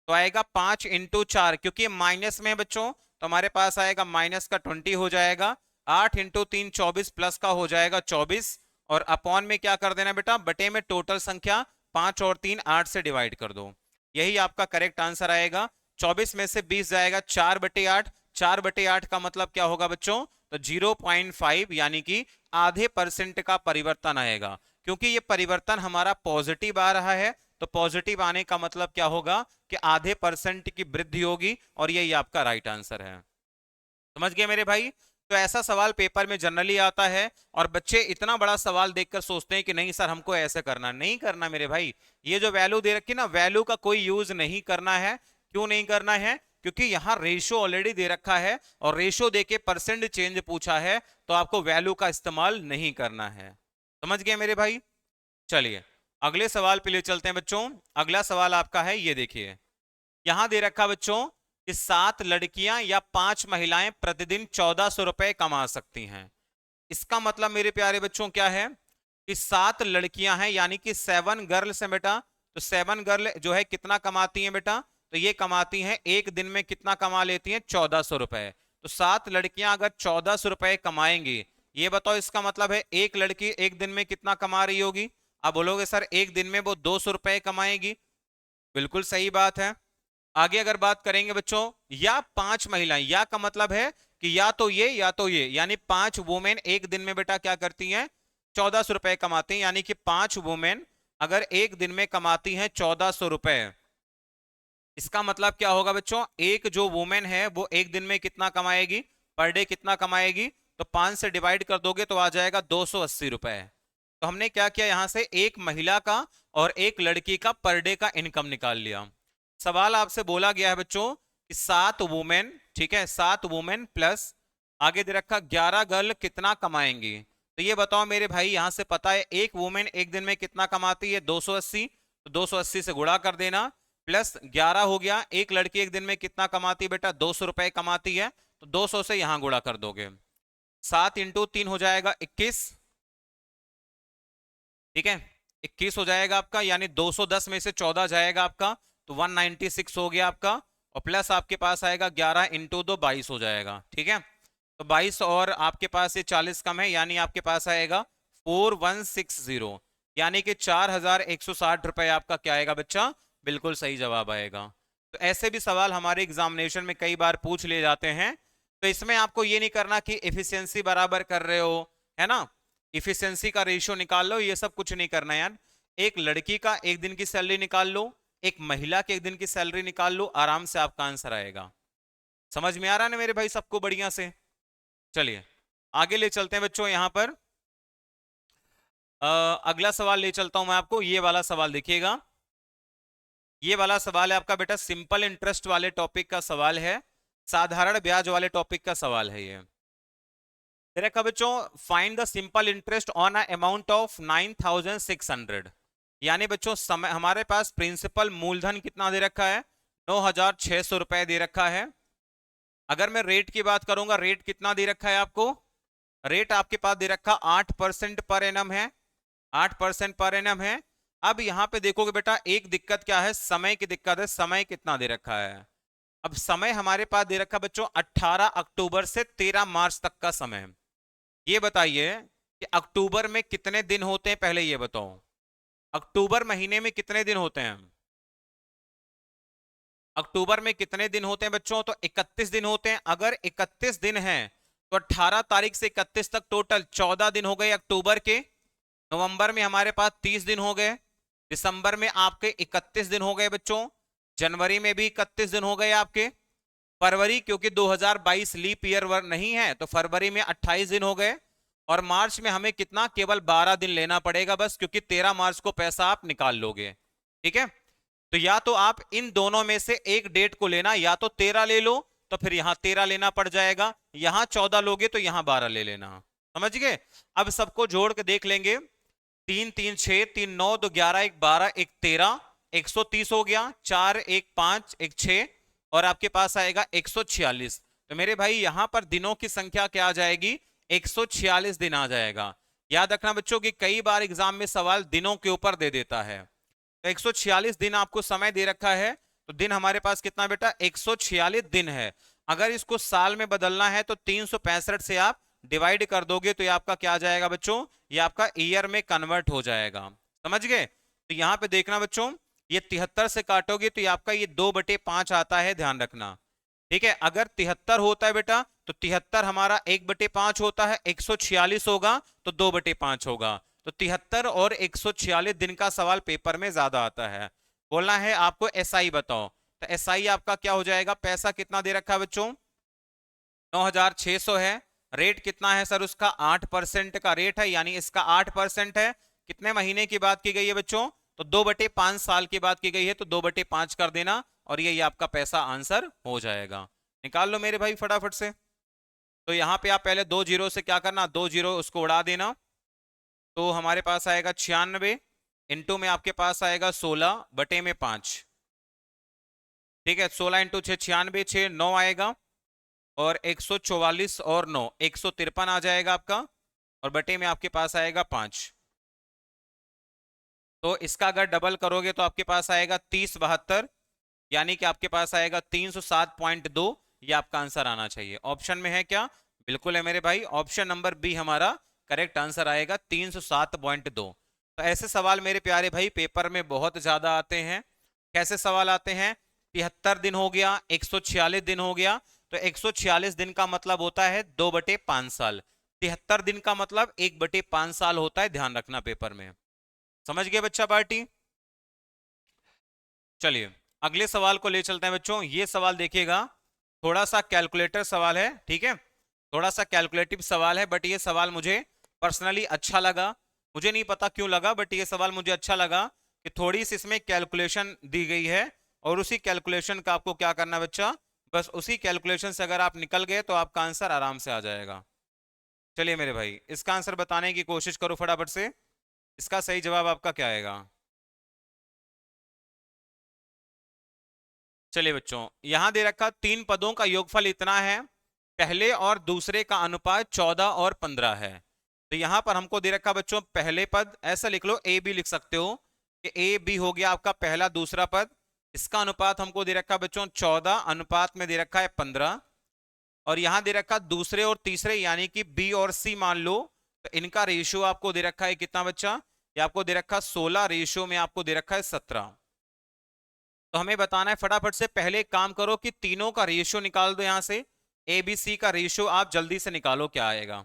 तो आएगा 5 × 4, क्योंकि माइनस में है बच्चों, तो हमारे पास आएगा माइनस का 20 हो जाएगा। 8 × 3 24, प्लस का हो जाएगा 24, और अपॉन में क्या कर देना बेटा, बटे में टोटल संख्या 5 और 3 8 से डिवाइड कर दो, यही आपका करेक्ट आंसर आएगा। 24 में से 20 जाएगा 4/8, 4/8 का मतलब क्या होगा बच्चों, तो 0.5, यानी कि ½ % का परिवर्तन आएगा। क्योंकि ये परिवर्तन हमारा पॉजिटिव आ रहा है, तो पॉजिटिव आने का मतलब क्या होगा कि ½ % की वृद्धि होगी, और यही आपका राइट आंसर है। समझ गए मेरे भाई। तो ऐसा सवाल पेपर में जनरली आता है, और बच्चे इतना बड़ा सवाल देखकर सोचते हैं कि नहीं सर हमको ऐसे करना, नहीं करना मेरे भाई। ये जो वैल्यू दे रखी ना, वैल्यू का कोई यूज नहीं करना है। क्यों नहीं करना है, क्योंकि यहां रेशो ऑलरेडी दे रखा है, और रेशो देके परसेंट चेंज पूछा है, तो आपको वैल्यू का इस्तेमाल नहीं करना है। समझ गए मेरे भाई। चलिए, अगले सवाल पे ले चलते हैं बच्चों। अगला सवाल आपका है, ये देखिए, यहां दे रखा बच्चों कि 7 लड़कियां या 5 महिलाएं प्रतिदिन 1400 रुपए कमा सकती हैं। इसका मतलब मेरे प्यारे बच्चों क्या है, कि 7 लड़कियां हैं, यानी कि 7 गर्ल्स हैं बेटा। तो 7 गर्ल जो है कितना कमाती हैं बेटा, तो ये कमाती हैं एक दिन में कितना कमा लेती हैं, 1400 रुपए। तो 7 लड़कियां अगर 1400 रुपए कमाएंगी, ये बताओ इसका मतलब है एक लड़की एक दिन में कितना कमा रही होगी। अब बोलोगे सर एक दिन में वो 200 रुपए कमाएगी, बिल्कुल सही बात है। आगे अगर बात करेंगे बच्चों, या 5 महिलाएं, या का मतलब है कि या तो ये या तो ये, यानी 5 वुमेन एक दिन में बेटा क्या करती हैं, 1400 रुपए कमाती हैं। यानी कि 5 वुमेन अगर एक दिन में कमाती हैं 1400 रुपए, इसका मतलब क्या होगा बच्चों, एक जो वुमेन है वो एक दिन में कितना कमाएगी, पर डे कितना कमाएगी। तो 5 से डिवाइड कर दोगे तो आ जाएगा 280 रुपए। तो हमने क्या किया, यहां से एक महिला का और एक लड़की का पर डे का इनकम निकाल लिया। सवाल आपसे बोला गया है बच्चों कि 7 वुमेन, ठीक है, 7 वुमेन प्लस आगे दे रखा 11 गर्ल कितना कमाएंगी। तो ये बताओ मेरे भाई, यहां से पता है एक वुमेन एक दिन में कितना कमाती है, 280, तो 280 से गुणा कर देना, प्लस 11 हो गया, एक लड़की एक दिन में कितना कमाती है बेटा, 200 रुपए कमाती है, तो 200 से यहां गुणा कर दोगे। 7 × 3 हो जाएगा 21, ठीक है, 21 हो जाएगा आपका, यानी 210 में से 14 जाएगा आपका, तो 196 हो गया आपका। और प्लस आपके पास आएगा 11 इंटू 2 22 हो जाएगा, ठीक है। तो 22 और आपके पास ये 40 कम है, यानी आपके पास आएगा 4160, यानी कि 4160 रुपए आपका क्या आएगा बच्चा, बिल्कुल सही जवाब आएगा। तो ऐसे भी सवाल हमारे एग्जामिनेशन में कई बार पूछ लिए जाते हैं। तो इसमें आपको ये नहीं करना कि इफिशियंसी बराबर कर रहे हो, है ना, इफिशियंसी का रेशियो निकाल लो, ये सब कुछ नहीं करना यार। एक लड़की का एक दिन की सैलरी निकाल लो, एक महिला के एक दिन की सैलरी निकाल लो, आराम से आपका आंसर आएगा। समझ में आ रहा है ना मेरे भाई सबको बढ़िया से। चलिए आगे ले चलते हैं बच्चों। यहां पर अगला सवाल ले चलता हूं मैं आपको। ये वाला सवाल देखिएगा, ये वाला सवाल है आपका बेटा सिंपल इंटरेस्ट वाले टॉपिक का सवाल है, साधारण ब्याज वाले टॉपिक का सवाल है ये। देखा बच्चों, find the simple interest on a amount of 9600, यानी बच्चों समय हमारे पास प्रिंसिपल मूलधन कितना दे रखा है, 9600 रुपए दे रखा है। अगर मैं रेट की बात करूंगा, रेट कितना दे रखा है आपको, रेट आपके पास दे रखा 8% पर एनम है, 8% पर एनम है। अब यहां पे देखोगे बेटा एक दिक्कत क्या है, समय की दिक्कत है। समय कितना दे रखा है, अब समय हमारे पास दे रखा बच्चों 18 अक्टूबर से 13 मार्च तक का समय। ये बताइए कि अक्टूबर में कितने दिन होते हैं, पहले ये बताओ अक्टूबर महीने में कितने दिन होते हैं, अक्टूबर में कितने दिन होते हैं बच्चों, तो 31 दिन होते हैं। अगर 31 दिन हैं तो 18 तारीख से 31 तक टोटल 14 दिन हो गए अक्टूबर के। नवंबर में हमारे पास 30 दिन हो गए, दिसंबर में आपके 31 दिन हो गए बच्चों, जनवरी में भी 31 दिन हो गए आपके, फरवरी क्योंकि 2022 लीप ईयर नहीं है तो फरवरी में 28 दिन हो गए, और मार्च में हमें कितना, केवल 12 दिन लेना पड़ेगा बस, क्योंकि 13 मार्च को पैसा आप निकाल लोगे, ठीक है। तो या तो आप इन दोनों में से एक डेट को लेना, या तो 13 ले लो तो फिर यहां 13 लेना पड़ जाएगा, यहां 14 लोगे तो यहां 12 ले लेना, समझ गए। अब सबको जोड़ के देख लेंगे, 3 3 6 3 9 2 11 1 12 1 13, 130 हो गया, 4 1 5 1 6, और आपके पास आएगा 146। तो मेरे भाई यहां पर दिनों की संख्या क्या आ जाएगी, 146 दिन आ जाएगा। याद रखना बच्चों कि कई बार एग्जाम में सवाल दिनों के ऊपर दे देता है। तो 146 दिन आपको समय दे रखा है, तो दिन हमारे पास कितना बेटा, 146 दिन है। अगर इसको साल में बदलना है तो 365 से आप डिवाइड कर दोगे, तो ये आपका क्या आ जाएगा बच्चों, ये आपका ईयर में कन्वर्ट हो जाएगा, समझ गए। तो यहां पे देखना बच्चों, ये 73 से काटोगे तो ये आपका ये 2/5 आता है, ध्यान रखना, ठीक है। अगर 73 होता है बेटा तो 73 हमारा 1/5 होता है, 146 होगा तो 2/5 होगा। तो 73 और 146 दिन का सवाल पेपर में ज्यादा आता है। बोलना है आपको एसआई बताओ, तो एसआई आपका क्या हो जाएगा, पैसा कितना दे रखा है बच्चों, 9600 है। रेट कितना है सर उसका, 8% का रेट है, यानी इसका 8% है। कितने महीने की बात की गई है बच्चों, तो 2/5 साल की बात की गई है, तो 2/5 कर देना, और ये आपका पैसा आंसर हो जाएगा। निकाल लो मेरे भाई फटाफट से। तो यहां पे आप पहले 2 जीरो से क्या करना, 2 जीरो उसको उड़ा देना, तो हमारे पास आएगा 96, इंटू में आपके पास आएगा 16/5, ठीक है। 16 इंटू 6 96, 6 9 आएगा, और 144 और 9 153 आ जाएगा आपका, और बटे में आपके पास आएगा 5। तो इसका अगर डबल करोगे तो आपके पास आएगा 3072, यानी कि आपके पास आएगा 307.2। ये आपका आंसर आना चाहिए। ऑप्शन में है क्या, बिल्कुल है मेरे भाई, ऑप्शन नंबर बी हमारा करेक्ट आंसर आएगा, 307.2। तो ऐसे सवाल मेरे प्यारे भाई पेपर में बहुत ज्यादा आते हैं। कैसे सवाल आते हैं, 73 दिन हो गया, 146 दिन हो गया, तो 146 दिन का मतलब होता है 2/5 साल, 73 दिन का मतलब 1/5 साल होता है, ध्यान रखना पेपर में। समझ गए बच्चा पार्टी। चलिए अगले सवाल को ले चलते हैं बच्चों। ये सवाल देखिएगा, थोड़ा सा कैलकुलेटर सवाल है, ठीक है, थोड़ा सा कैलकुलेटिव सवाल है, बट ये सवाल मुझे पर्सनली अच्छा लगा। मुझे नहीं पता क्यों लगा, बट ये सवाल मुझे अच्छा लगा कि थोड़ी सी इसमें कैलकुलेशन दी गई है, और उसी कैलकुलेशन का आपको क्या करना बच्चा, बस उसी कैलकुलेशन से अगर आप निकल गए तो आपका आंसर आराम से आ जाएगा। चलिए मेरे भाई इसका आंसर बताने की कोशिश करो फटाफट से, इसका सही जवाब आपका क्या आएगा। चलिए बच्चों यहां दे रखा 3 पदों का योगफल इतना है, पहले और दूसरे का अनुपात 14 और 15 है। तो यहां पर हमको दे रखा बच्चों पहले पद, ऐसा लिख लो, ए बी लिख सकते हो कि ए बी हो गया आपका पहला दूसरा पद, इसका अनुपात हमको दे रखा है बच्चों 14, अनुपात में दे रखा है 15, और यहां दे रखा दूसरे और तीसरे यानी कि बी और सी मान लो, तो इनका रेशियो आपको दे रखा है कितना बच्चा, ये आपको दे रखा 16, रेशियो में आपको दे रखा है 17। तो हमें बताना है फटाफट से, पहले एक काम करो कि तीनों का रेशियो निकाल दो यहां से, ए बी सी का रेशियो आप जल्दी से निकालो क्या आएगा।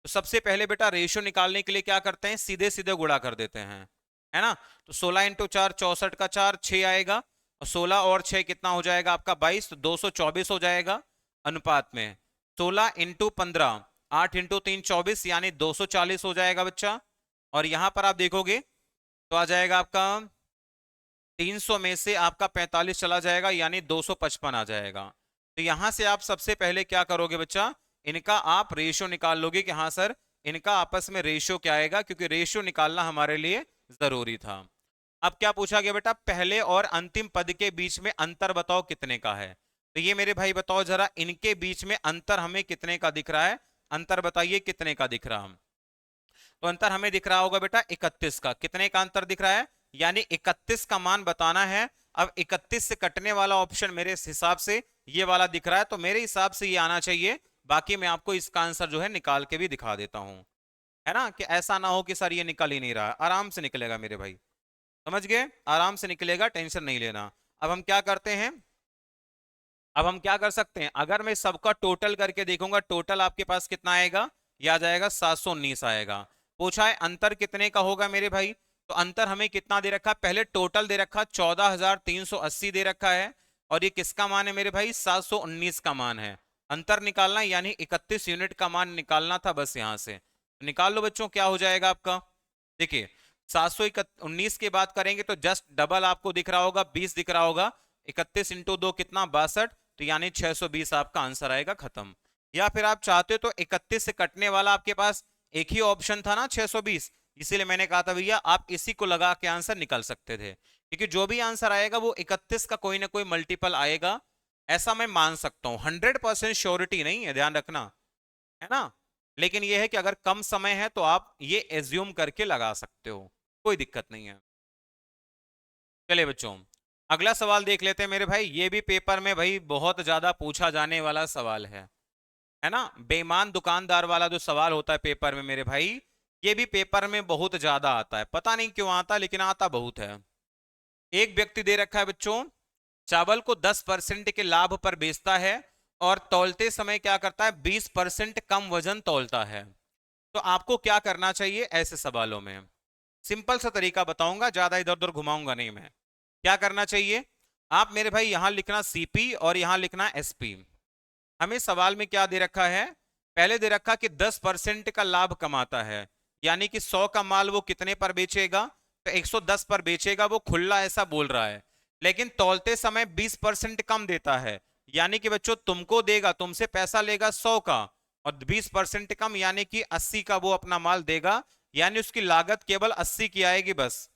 तो सबसे पहले बेटा रेशियो निकालने के लिए क्या करते हैं, सीधे सीधे गुणा कर देते हैं, है ना। तो 16 × 4 64 का 4 6 आएगा, और 16 और 6 कितना हो जाएगा आपका 22, तो 224 हो जाएगा। अनुपात में 16 × 15 8 × 3 24, यानी 240 हो जाएगा बच्चा। और यहां पर आप देखोगे तो आ जाएगा आपका 300 में से आपका 45 चला जाएगा, यानी 255 आ जाएगा। तो यहां से आप सबसे पहले क्या करोगे बच्चा, इनका आप रेशियो निकाल लोगे कि हाँ सर इनका आपस में रेशियो क्या आएगा, क्योंकि रेशियो निकालना हमारे लिए जरूरी था। अब क्या पूछा गया बेटा, पहले और अंतिम पद के बीच में अंतर बताओ कितने का है। तो ये मेरे भाई बताओ जरा, इनके बीच में अंतर हमें कितने का दिख रहा है, अंतर बताइए कितने का दिख रहा है। तो अंतर हमें दिख रहा होगा बेटा 31 का, कितने का अंतर दिख रहा है, यानी 31 का मान बताना है। अब 31 से कटने वाला ऑप्शन मेरे हिसाब से ये वाला दिख रहा है, तो मेरे हिसाब से ये आना चाहिए। बाकी मैं आपको इसका आंसर जो है निकाल के भी दिखा देता हूं, है ना, कि ऐसा ना हो कि सर ये निकल ही नहीं रहा, आराम से निकलेगा मेरे भाई, समझ गए, आराम से निकलेगा, टेंशन नहीं लेना। अब हम क्या करते हैं, अब हम क्या कर सकते हैं, अगर मैं सबका टोटल करके देखूंगा, टोटल आपके पास कितना आएगा, ये आ जाएगा 719 आएगा। पूछा है अंतर कितने का होगा मेरे भाई, तो अंतर हमें कितना दे रखा है, पहले टोटल दे रखा 14,380 दे रखा है, और ये किसका मान है मेरे भाई, 719 का मान है। अंतर निकालना यानी 31 यूनिट का मान निकालना था बस, यहां से तो निकाल लो बच्चों, क्या हो जाएगा आपका, देखिए 719 की बात करेंगे तो जस्ट डबल आपको दिख रहा होगा, 20 दिख रहा होगा, 31 × 2 कितना 62, तो यानी 620 आपका आंसर आएगा, खत्म। या फिर आप चाहते हो तो 31 से कटने वाला आपके पास एक ही ऑप्शन था ना 620, इसीलिए मैंने कहा था भैया आप इसी को लगा के आंसर निकल सकते थे, क्योंकि जो भी आंसर आएगा वो 31 का कोई ना कोई मल्टीपल आएगा, ऐसा मैं मान सकता हूं। 100% श्योरिटी नहीं है, ध्यान रखना, है ना। लेकिन यह है कि अगर कम समय है तो आप ये एज्यूम करके लगा सकते हो, कोई दिक्कत नहीं है। चलिए बच्चों, अगला सवाल देख लेते हैं मेरे भाई, ये भी पेपर में भाई बहुत ज्यादा पूछा जाने वाला सवाल है ना। बेईमान दुकानदार वाला जो सवाल होता है पेपर में मेरे भाई, ये भी पेपर में बहुत ज्यादा आता है, पता नहीं क्यों आता, लेकिन आता बहुत है। एक व्यक्ति दे रखा है बच्चों, चावल को 10% के लाभ पर बेचता है, और तौलते समय क्या करता है, 20% कम वजन तौलता है। तो आपको क्या करना चाहिए ऐसे सवालों में, सिंपल सा तरीका बताऊंगा, ज्यादा इधर उधर घुमाऊंगा नहीं मैं। क्या करना चाहिए, आप मेरे भाई यहां लिखना सीपी और यहां लिखना एसपी। हमें सवाल में क्या दे रखा है, पहले दे रखा कि 10% का लाभ कमाता है, यानी कि 100 का माल वो कितने पर बेचेगा, तो 110 पर बेचेगा, वो खुला ऐसा बोल रहा है। लेकिन तौलते समय 20% कम देता है, यानी कि बच्चों तुमको देगा, तुमसे पैसा लेगा 100 का, और 20% कम यानी कि 80 का वो अपना माल देगा, यानी उसकी लागत केवल 80 की आएगी बस।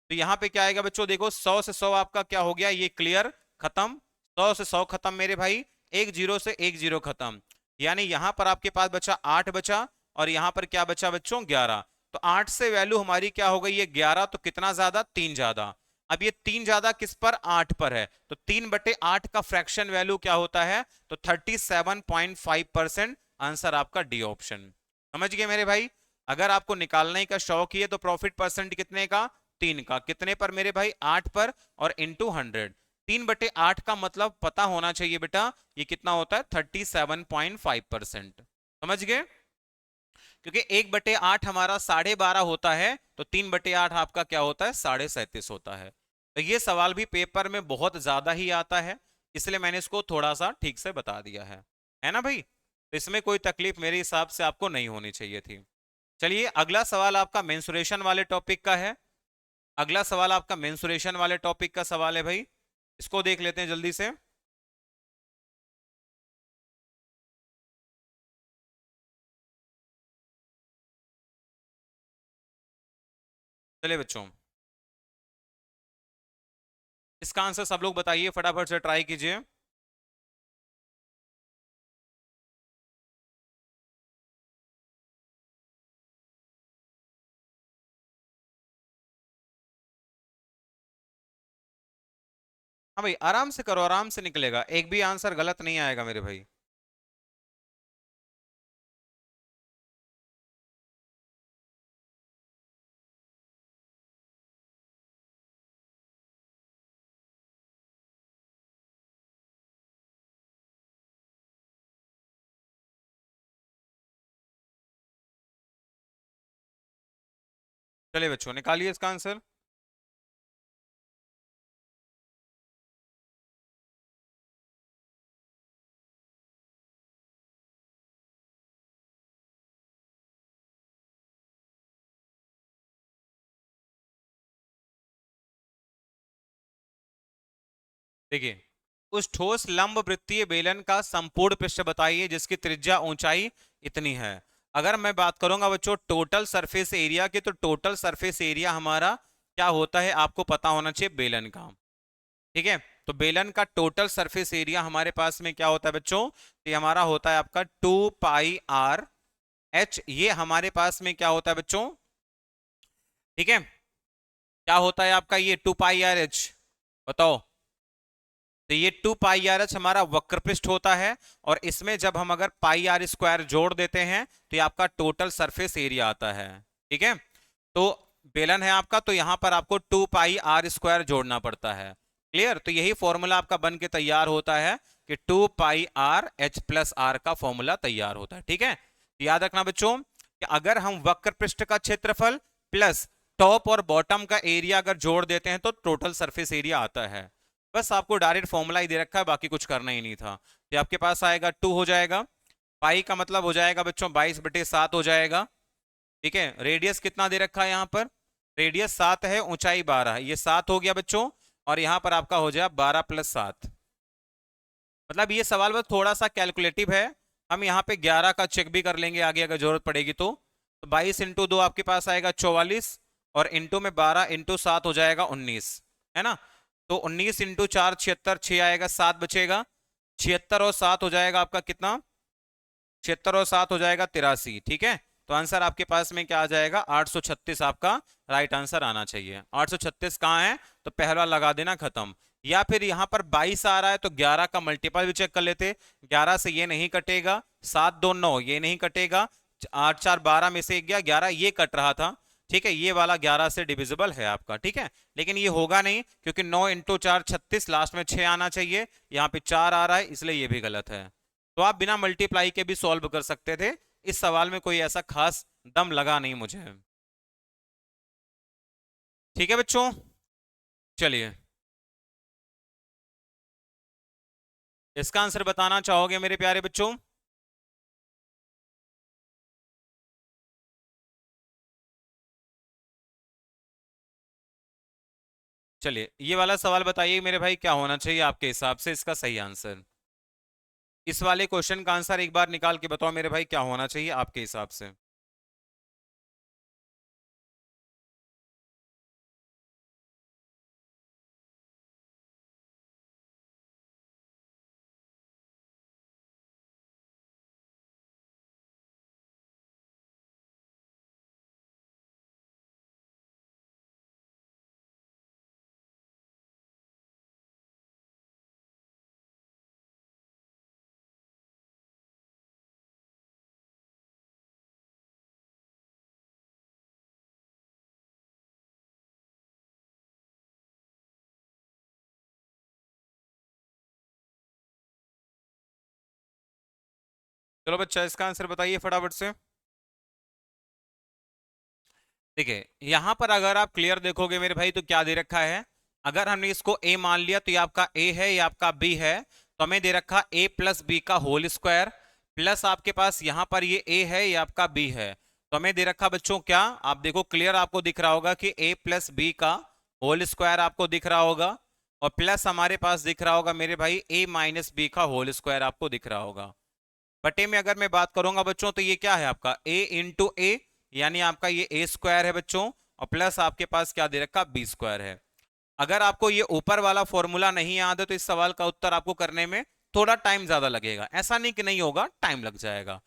तो यहां पे क्या आएगा बच्चों, देखो 100 से 100 आपका क्या हो गया, ये क्लियर खत्म, 100 से 100 खत्म मेरे भाई, एक जीरो से एक जीरो खत्म, यानी यहां पर आपके पास बचा 8 बचा, और यहां पर क्या बचा बच्चों 11। तो 8 से वैल्यू हमारी क्या हो गई, ये 11, तो कितना ज्यादा, 3 ज्यादा। अब ये 3 ज्यादा किस पर, 8 पर है, तो 3/8 का फ्रैक्शन वैल्यू क्या होता है, तो 37.5%, आंसर आपका डी ऑप्शन। समझ गए मेरे भाई, अगर आपको निकालने का शौक ही है तो प्रॉफिट परसेंट कितने का, 3 का, कितने पर मेरे भाई, 8 पर, और इंटू 100, 3/8 का मतलब पता होना चाहिए बेटा, ये कितना होता है 37.5%। समझ गए, क्योंकि 1/8 हमारा 12.5 होता है, तो 3/8 आपका क्या होता है, 37.5 होता है। तो ये सवाल भी पेपर में बहुत ज्यादा ही आता है, इसलिए मैंने इसको थोड़ा सा ठीक से बता दिया है ना भाई, तो इसमें कोई तकलीफ मेरे हिसाब से आपको नहीं होनी चाहिए थी। चलिए अगला सवाल आपका मेंसुरेशन वाले टॉपिक का है, अगला सवाल आपका मेंसुरेशन वाले टॉपिक का सवाल है भाई, इसको देख लेते हैं जल्दी से। चलिए बच्चों, इसका आंसर सब लोग बताइए, फटाफट से ट्राई कीजिए। हाँ भाई आराम से करो, आराम से निकलेगा, एक भी आंसर गलत नहीं आएगा मेरे भाई। चलिए बच्चों निकालिए इसका आंसर। देखिए, उस ठोस लंब वृत्तीय बेलन का संपूर्ण पृष्ठ बताइए जिसकी त्रिज्या ऊंचाई इतनी है। अगर मैं बात करूंगा बच्चों टोटल सरफेस एरिया की, तो टोटल सरफेस एरिया हमारा क्या होता है आपको पता होना चाहिए बेलन का। ठीक है, तो बेलन का टोटल सरफेस एरिया हमारे पास में क्या होता है बच्चों, तो ये हमारा होता है आपका 2 पाई r h। ये हमारे पास में क्या होता है बच्चों, ठीक है, क्या होता है आपका ये 2 पाई r h, बताओ। तो ये 2 पाई r h हमारा वक्रपृष्ठ होता है, और इसमें जब हम अगर पाई आर स्क्वायर जोड़ देते हैं तो ये आपका टोटल सरफेस एरिया आता है। ठीक है, तो बेलन है आपका, तो यहां पर आपको 2 पाई r स्क्वायर जोड़ना पड़ता है। क्लियर, तो यही फॉर्मूला आपका बन के तैयार होता है कि 2 पाई r h+r का फॉर्मूला तैयार होता है। ठीक है, तो याद रखना बच्चों कि अगर हम वक्रपृष्ठ का क्षेत्रफल प्लस टॉप और बॉटम का एरिया अगर जोड़ देते हैं तो टोटल सरफेस एरिया आता है। बस आपको डायरेक्ट फॉर्मूला ही दे रखा है, बाकी कुछ करना ही नहीं था। तो आपके पास आएगा 2 हो जाएगा, पाई का मतलब हो जाएगा बच्चों 22/7 हो जाएगा। ठीक है, रेडियस कितना दे रखा है यहाँ पर, रेडियस 7 है, ऊंचाई 12 है, ये 7 हो गया बच्चों, और यहाँ पर आपका हो जाएगा 12+7। मतलब ये सवाल बस थोड़ा सा कैलकुलेटिव है, हम यहाँ पे 11 का चेक भी कर लेंगे आगे अगर जरूरत पड़ेगी तो 22 × 2 आपके पास आएगा 44, और इंटू में 12 × 7 हो जाएगा 19, है ना। तो 19 × 4 76, 6 आएगा, 7 बचेगा, 76 और 7 हो जाएगा आपका कितना, 76 और 7 हो जाएगा 83। ठीक है, तो आंसर आपके पास में क्या आ जाएगा 836, आपका राइट आंसर आना चाहिए। 836 कहाँ है, तो पहला लगा देना, खत्म। या फिर यहाँ पर 22 आ रहा है तो 11 का मल्टीपल भी चेक कर लेते, 11 से ये नहीं कटेगा, 7 2 9 ये नहीं कटेगा, 8 4 12 में से 11 ये कट रहा था। ठीक है, ये वाला 11 से डिविजिबल है आपका। ठीक है, लेकिन ये होगा नहीं क्योंकि 9 × 4 36, लास्ट में 6 आना चाहिए, यहाँ पे 4 आ रहा है, इसलिए ये भी गलत है। तो आप बिना मल्टीप्लाई के भी सॉल्व कर सकते थे, इस सवाल में कोई ऐसा खास दम लगा नहीं मुझे। ठीक है बच्चों, चलिए इसका आंसर बताना चाहोगे मेरे प्यारे बच्चों। चलिए ये वाला सवाल बताइए मेरे भाई, क्या होना चाहिए आपके हिसाब से इसका सही आंसर। इस वाले क्वेश्चन का आंसर एक बार निकाल के बताओ मेरे भाई, क्या होना चाहिए आपके हिसाब से। चलो बच्चा इसका आंसर बताइए फटाफट से। देखिए यहां पर अगर आप क्लियर देखोगे मेरे भाई तो क्या दे रखा है, अगर हमने इसको a मान लिया तो ये आपका a है, ये आपका b है, तो हमें दे रखा a+b का होल स्क्वायर, प्लस आपके पास यहां पर ये a है, ये आपका b है, तो हमें दे रखा बच्चों क्या, आप देखो क्लियर आपको दिख रहा होगा कि a+b का होल स्क्वायर आपको दिख रहा होगा, और प्लस हमारे पास दिख रहा होगा मेरे भाई a-b का होल स्क्वायर आपको दिख रहा होगा। बटे में अगर मैं बात करूंगा बच्चों तो ये क्या है आपका a × a, यानी आपका ये a स्क्वायर है बच्चों, और प्लस आपके पास क्या दे रखा b स्क्वायर है। अगर आपको ये ऊपर वाला फॉर्मूला नहीं याद है तो इस सवाल का उत्तर आपको करने में थोड़ा टाइम ज्यादा लगेगा, ऐसा नहीं कि नहीं होगा, टाइम लग जाएगा।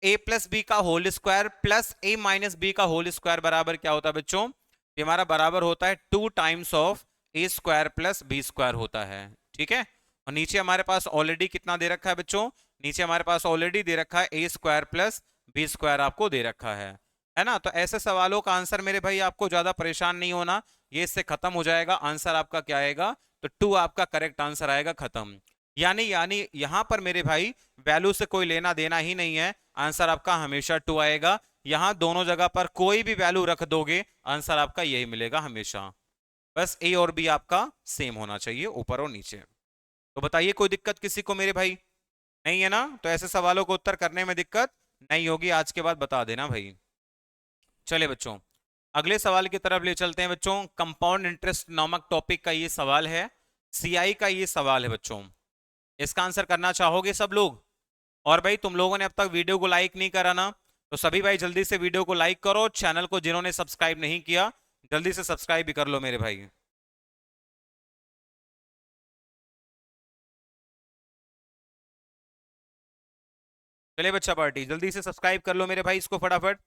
a+b का होल स्क्वायर प्लस a-b का होल स्क्वायर बराबर क्या होता है बच्चों, ये हमारा बराबर होता है 2 times of A square plus B square होता है, ठीक है। और नीचे हमारे पास ऑलरेडी कितना दे रखा है बच्चों, नीचे हमारे पास ऑलरेडी दे रखा है ए स्क्वायर प्लस बी स्क्वायर आपको दे रखा है ना। तो ऐसे सवालों का आंसर मेरे भाई आपको ज्यादा परेशान नहीं होना, ये इससे खत्म हो जाएगा। आंसर आपका क्या आएगा, तो 2 आपका करेक्ट आंसर आएगा, खत्म। यानी यानी यहां पर मेरे भाई वैल्यू से कोई लेना देना ही नहीं है, आंसर आपका हमेशा 2 आएगा। यहां दोनों जगह पर कोई भी वैल्यू रख दोगे आंसर आपका यही मिलेगा हमेशा, बस ए और बी आपका सेम होना चाहिए ऊपर और नीचे। तो बताइए कोई दिक्कत किसी को मेरे भाई, नहीं है ना। तो ऐसे सवालों को उत्तर करने में दिक्कत नहीं होगी, आज के बाद बता देना भाई। चलिए बच्चों अगले सवाल की तरफ ले चलते हैं बच्चों। कंपाउंड इंटरेस्ट नामक टॉपिक का ये सवाल है, सीआई का ये सवाल है बच्चों। इसका आंसर करना चाहोगे सब लोग। और भाई तुम लोगों ने अब तक वीडियो को लाइक नहीं करा ना, तो सभी भाई जल्दी से वीडियो को लाइक करो, चैनल को जिन्होंने सब्सक्राइब नहीं किया जल्दी से सब्सक्राइब भी कर लो मेरे भाई। चलिए बच्चा पार्टी जल्दी से सब्सक्राइब कर लो मेरे भाई इसको फटाफट।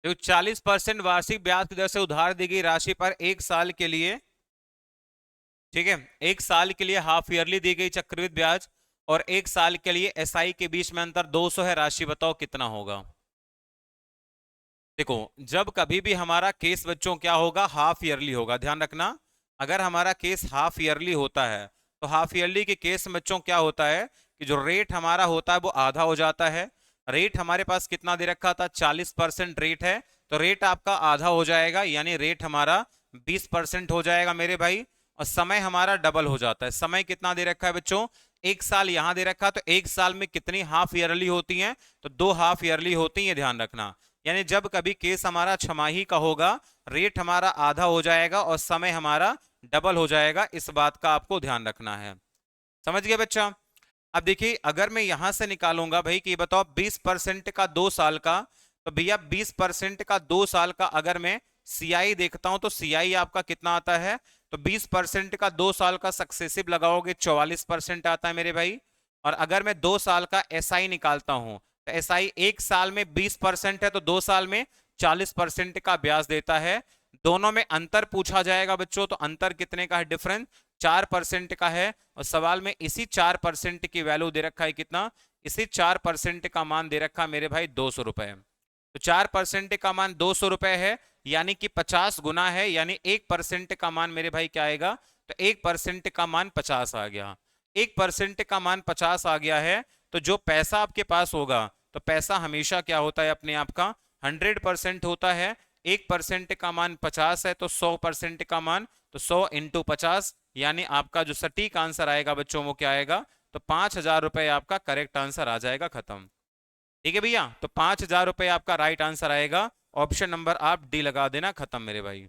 तो 40% वार्षिक ब्याज की दर से उधार दी गई राशि पर एक साल के लिए, ठीक है, एक साल के लिए हाफ ईयरली दी गई चक्रवृद्धि ब्याज और एक साल के लिए एसआई के बीच में अंतर 200 है, राशि बताओ कितना होगा। देखो जब कभी भी हमारा केस बच्चों क्या होगा, हाफ ईयरली होगा, ध्यान रखना। अगर हमारा केस हाफ ईयरली होता है तो हाफ ईयरली के केस में बच्चों क्या होता है कि जो रेट हमारा होता है वो आधा हो जाता है। रेट हमारे पास कितना दे रखा था, 40% रेट है, तो रेट आपका आधा हो जाएगा, यानी रेट हमारा 20% हो जाएगा मेरे भाई। और समय हमारा डबल हो जाता है। समय कितना दे रखा है बच्चों, एक साल यहां दे रखा, तो एक साल में कितनी हाफ ईयरली होती हैं, तो 2 हाफ ईयरली होती हैं, ध्यान रखना। यानी जब कभी केस हमारा छमाही का होगा, रेट हमारा आधा हो जाएगा और समय हमारा डबल हो जाएगा, इस बात का आपको ध्यान रखना है। समझ गए बच्चा। अब देखिए अगर मैं यहां से निकालूंगा भाई कि बताओ 20% का 2 साल का, तो भैया 20% का 2 साल का अगर मैं सीआई देखता हूं तो सीआई आपका कितना आता है, तो 20% का 2 साल का सक्सेसिव लगाओगे 44% आता है मेरे भाई। और अगर मैं 2 साल का एसआई निकालता हूं तो एसआई एक साल में 20% है, तो 2 साल में 40% का ब्याज देता है। दोनों में अंतर पूछा जाएगा बच्चों, तो अंतर कितने का है, डिफरेंस 4% का है। और सवाल में इसी 4% की वैल्यू दे रखा है कितना, इसी 4% का मान दे रखा मेरे भाई 200 रुपए। तो 4% का मान 200 रुपए है, यानी कि 50 गुना है, यानी 1% का मान मेरे भाई क्या आएगा, तो 1% का मान 50 आ गया। 1% का मान 50 आ गया है, तो जो पैसा आपके पास होगा, तो पैसा हमेशा क्या होता है अपने आप का 100% होता है। 1% का मान 50 है, तो 100% का मान, तो 100 इंटू 50, यानी आपका जो सटीक आंसर आएगा बच्चों वो क्या आएगा, तो 5,000 रुपए आपका करेक्ट आंसर आ जाएगा, खत्म। ठीक है भैया, तो 5,000 रुपए आपका राइट आंसर आएगा। ऑप्शन नंबर आप डी लगा देना, खत्म मेरे भाई।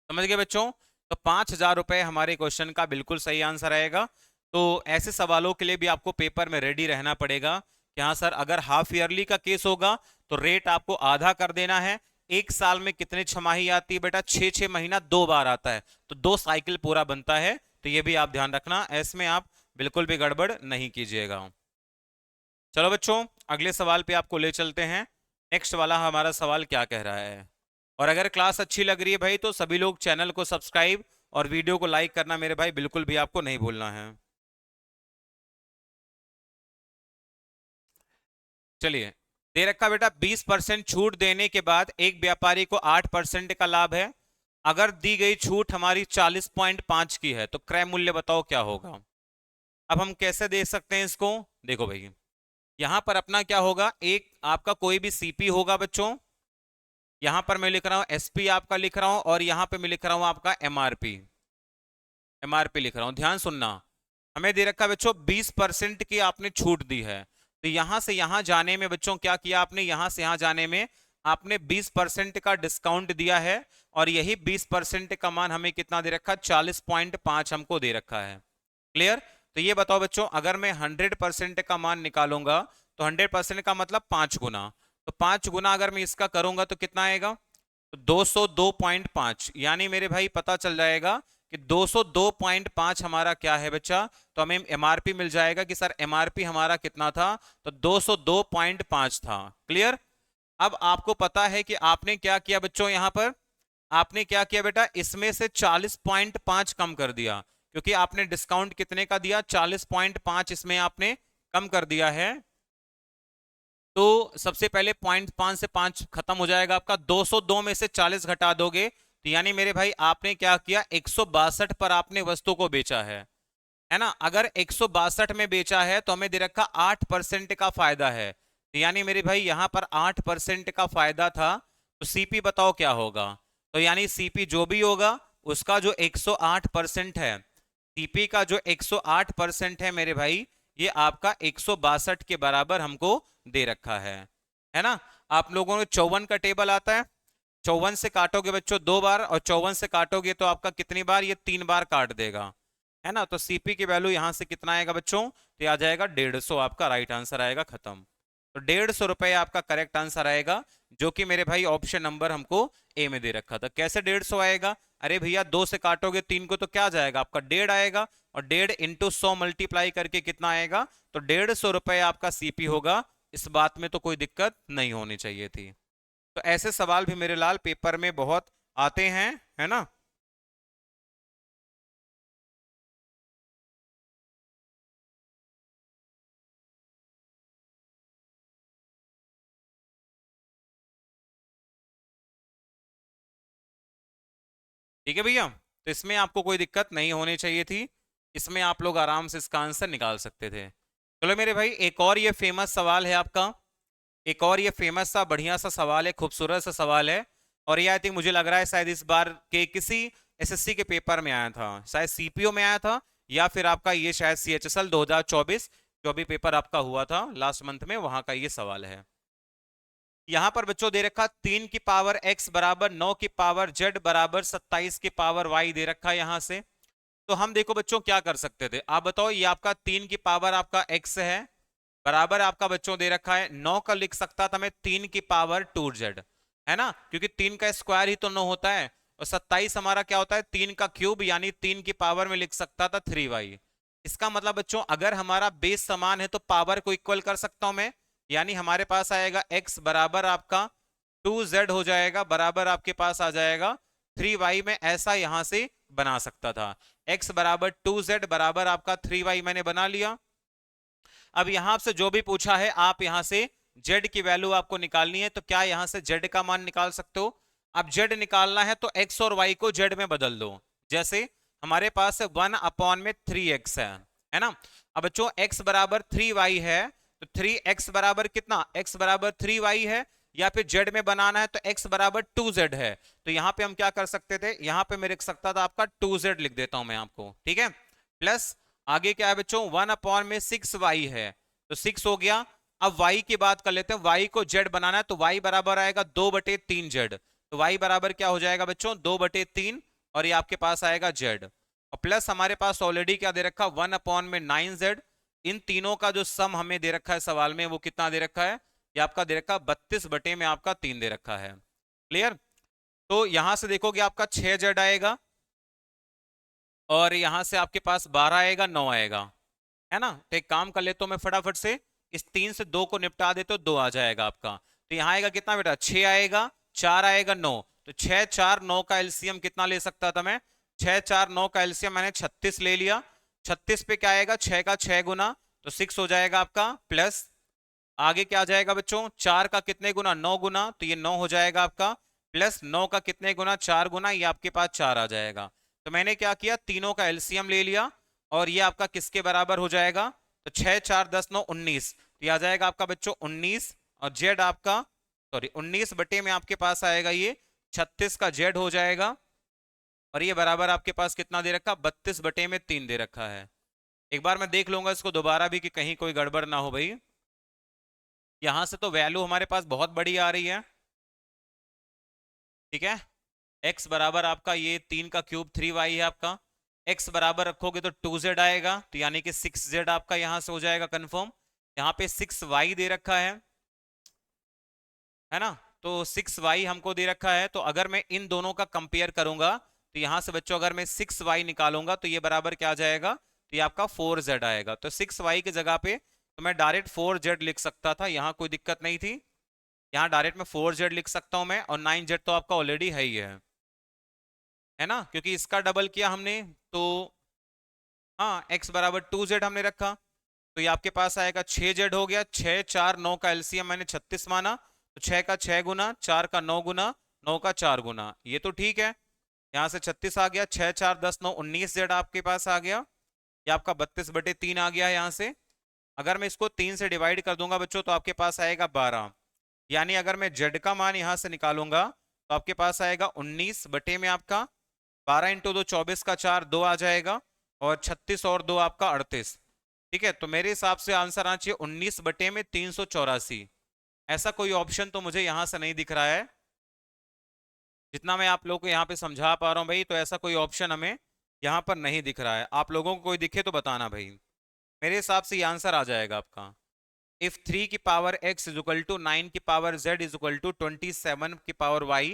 समझ गए बच्चों। तो 5,000 रुपए हमारे क्वेश्चन का बिल्कुल सही आंसर आएगा। तो ऐसे सवालों के लिए भी आपको पेपर में रेडी रहना पड़ेगा कि हाँ सर अगर हाफ ईयरली का केस होगा तो रेट आपको आधा कर देना है। एक साल में कितनी छमाही आती है बेटा, 6 महीना 2 बार आता है, तो 2 साइकिल पूरा बनता है। तो ये भी आप ध्यान रखना, इसमें आप बिल्कुल भी गड़बड़ नहीं कीजिएगा। चलो बच्चों अगले सवाल पे आपको ले चलते हैं। नेक्स्ट वाला हमारा सवाल क्या कह रहा है। और अगर क्लास अच्छी लग रही है भाई तो सभी लोग चैनल को सब्सक्राइब और वीडियो को लाइक करना मेरे भाई बिल्कुल भी आपको नहीं भूलना है। चलिए, दे रखा बेटा 20% छूट देने के बाद एक व्यापारी को 8% का लाभ है। अगर दी गई छूट हमारी 40.5 की है तो क्रय मूल्य बताओ क्या होगा। अब हम कैसे दे सकते हैं इसको, देखो भाई यहां पर अपना क्या होगा, एक आपका कोई भी सीपी होगा बच्चों, यहां पर मैं लिख रहा हूं एसपी आपका लिख रहा हूं, और यहां पे मैं लिख रहा हूं आपका एमआरपी, एमआरपी लिख रहा हूं। ध्यान सुनना, हमें दे रखा है बच्चों 20% की आपने छूट दी है, तो यहां से यहां जाने में बच्चों क्या किया आपने, यहां से यहां जाने में आपने 20% का डिस्काउंट दिया है, और यही 20% का मान हमें कितना दे रखा है, 40.5 हमको दे रखा है। क्लियर। तो ये बताओ बच्चों अगर मैं 100% का मान निकालूंगा तो 100% का मतलब 5 गुना, तो 5 गुना अगर मैं इसका करूंगा तो कितना आएगा, तो 202.5 यानी मेरे भाई पता चल जाएगा कि 202.5 हमारा क्या है बच्चा। तो हमें एमआरपी मिल जाएगा कि सर एमआरपी हमारा कितना था, तो 202.5 था। क्लियर। अब आपको पता है कि आपने क्या किया बच्चों, यहां पर आपने क्या किया बेटा, इसमें से 40.5 कम कर दिया, क्योंकि आपने डिस्काउंट कितने का दिया, 40.5 इसमें आपने कम कर दिया है। तो सबसे पहले 0.5 से 5 खत्म हो जाएगा आपका, 202 में से 40 घटा दोगे तो यानी मेरे भाई आपने क्या किया, 162 पर आपने वस्तु को बेचा है ना। अगर 162 में बेचा है तो हमें दे रखा 8% का फायदा है, तो यानी मेरे भाई यहां पर 8% का फायदा था। तो सीपी बताओ क्या होगा, तो यानी सीपी जो भी होगा उसका जो 108% है, सीपी का जो 108% है मेरे भाई, ये आपका 162 के बराबर हमको दे रखा है ना। आप लोगों ने 54 का टेबल आता है, 54 से काटोगे बच्चों 2 बार, और 54 से काटोगे तो आपका कितनी बार, ये 3 बार काट देगा, है ना। तो सीपी की वैल्यू यहां से कितना आएगा बच्चों, तो आ जाएगा 150, आपका राइट आंसर आएगा, खत्म। तो 150 रुपए आपका करेक्ट आंसर आएगा, जो कि मेरे भाई ऑप्शन नंबर हमको ए में दे रखा था। कैसे 150 आएगा, अरे भैया 2 से काटोगे 3 को तो क्या जाएगा आपका 1.5 आएगा, और 1.5 इंटू 100 मल्टीप्लाई करके कितना आएगा, तो 150 रुपए आपका सीपी होगा। इस बात में तो कोई दिक्कत नहीं होनी चाहिए थी। तो ऐसे सवाल भी मेरे लाल पेपर में बहुत आते हैं, है ना। ठीक है भैया, तो इसमें आपको कोई दिक्कत नहीं होनी चाहिए थी, इसमें आप लोग आराम से इसका आंसर निकाल सकते थे। चलो मेरे भाई एक और ये फेमस सवाल है आपका, एक और ये फेमस सा बढ़िया सा सवाल है, खूबसूरत सा सवाल है। और ये आई थिंक मुझे लग रहा है शायद इस बार के किसी एसएससी के पेपर में आया था, शायद सीपीओ में आया था, या फिर आपका ये शायद सीएचएसएल 2024 जो भी पेपर आपका हुआ था लास्ट मंथ में, वहां का ये सवाल है। यहां पर बच्चों दे रखा 3 की पावर x बराबर 9 की पावर z बराबर 27 की पावर y दे रखा है यहां से। तो हम देखो बच्चों क्या कर सकते थे, आप बताओ, ये आपका 3 की पावर आपका x है, बराबर आपका बच्चों दे रखा है 9 का, लिख सकता था मैं 3 की पावर 2z, है ना, क्योंकि 3 का स्क्वायर ही तो 9 होता है, और 27 हमारा क्या होता है 3 का क्यूब, यानी 3 की पावर में लिख सकता था 3y। इसका मतलब बच्चों अगर हमारा बेस समान है तो पावर को इक्वल कर सकता हूं मैं, यानी हमारे पास आएगा x बराबर आपका 2z हो जाएगा, बराबर आपके पास आ जाएगा 3y में, ऐसा यहां से बना सकता था। x बराबर 2z बराबर आपका 3y मैंने बना लिया। अब यहां से जो भी पूछा है आप यहां से z की वैल्यू आपको निकालनी है, तो क्या यहां से z का मान निकाल सकते हो। अब z निकालना है तो x और y को z में बदल दो, जैसे हमारे पास 1/3x है ना। अब बच्चों x बराबर 3y है, तो 3x बराबर कितना, x बराबर 3y है, या फिर z में बनाना है तो x बराबर 2z है। तो यहां पे हम क्या कर सकते थे, यहां पे मैं लिख सकता था आपका 2z लिख देता हूं मैं आपको, ठीक है। प्लस आगे क्या है बच्चों, 1/6y है, तो 6 हो गया। अब y की बात कर लेते हैं, y को z बनाना है तो y बराबर आएगा 2/3z, तो y बराबर क्या हो जाएगा बच्चों 2/3, और ये आपके पास आएगा z, और प्लस हमारे पास ऑलरेडी क्या दे रखा 1/9z। इन तीनों का जो सम हमें दे रखा है सवाल में वो कितना दे रखा है, ये आपका दे रखा 32 बटे में आपका 3 दे रखा है। क्लियर। तो यहां से देखोगे आपका 6z आएगा, और यहां से आपके पास 12 आएगा, 9 आएगा, है ना। तो एक काम कर लेता हूं मैं फटाफट से, इस 3 से 2 को निपटा देते हो, 2 आ जाएगा आपका। तो यहां आएगा कितना बेटा, 6 आएगा, 4 आएगा, 9, तो 6 4 9 का एलसीएम कितना ले सकता था मैं, 6 4 9 का एलसीएम मैंने 36 ले लिया। 36 पे क्या आएगा, 6 का 6 गुना, तो 6 हो जाएगा आपका, प्लस आगे क्या आ जाएगा बच्चों, 4 का कितने गुना, 9 गुना, तो ये 9 हो जाएगा आपका, प्लस 9 का कितने गुना, 4 गुना, ये आपके पास 4 आ जाएगा। तो मैंने क्या किया, तीनों का एलसीएम ले लिया, और ये आपका किसके बराबर हो जाएगा, तो 6 4 10 9 19, तो ये आ जाएगा आपका बच्चों 19, और जेड आपका, सॉरी 19 बटे में आपके पास आएगा ये 36 का जेड हो जाएगा, और ये बराबर आपके पास कितना दे रखा, 32 बटे में 3 दे रखा है। एक बार मैं देख लूंगा इसको दोबारा भी कि कहीं कोई गड़बड़ ना हो भाई। यहां से तो वैल्यू हमारे पास बहुत बड़ी आ रही है, ठीक है। x बराबर आपका ये 3 का क्यूब 3y है आपका, x बराबर रखोगे तो 2z आएगा, तो यानी कि 6z आपका यहां से हो जाएगा कंफर्म। यहाँ पे 6y दे रखा है ना, तो 6y हमको दे रखा है, तो अगर मैं इन दोनों का कंपेयर करूंगा तो यहां से बच्चों अगर मैं 6y निकालूंगा तो ये बराबर क्या आ जाएगा, तो ये आपका 4z आएगा। तो 6y की जगह पे तो मैं डायरेक्ट 4z लिख सकता था, यहाँ कोई दिक्कत नहीं थी। यहाँ डायरेक्ट मैं 4z लिख सकता हूं मैं, और 9z तो आपका ऑलरेडी है ही है ना, क्योंकि इसका डबल किया हमने तो हाँ x बराबर 2z हमने रखा, तो ये आपके पास आएगा 6z हो गया। 6 4 9 का एलसीएम मैंने 36 माना, तो 6 का 6 गुना, 4 का 9 गुना, 9 का 4 गुना, ये तो ठीक है। यहाँ से 36 आ गया, 6 4 10 9 19z आपके पास आ गया। ये आपका 32/3 आ गया है यहाँ से। अगर मैं इसको 3 से डिवाइड कर दूंगा बच्चों तो आपके पास आएगा 12, यानी अगर मैं z का मान यहाँ से निकालूंगा तो आपके पास आएगा 19 बटे में आपका 12 इंटू 2 24 का 4 2 आ जाएगा, और 36 और 2 आपका 38। ठीक है, तो मेरे हिसाब से आंसर आना चाहिए 19 बटे में 384। ऐसा कोई ऑप्शन तो मुझे यहां से नहीं दिख रहा है, जितना मैं आप लोगों को यहाँ पे समझा पा रहा हूँ भाई, तो ऐसा कोई ऑप्शन हमें यहाँ पर नहीं दिख रहा है। आप लोगों को कोई दिखे तो बताना भाई। मेरे हिसाब से ये आंसर आ जाएगा आपका। इफ 3 की power x is equal to 9 की power z is equal to 27 की power y,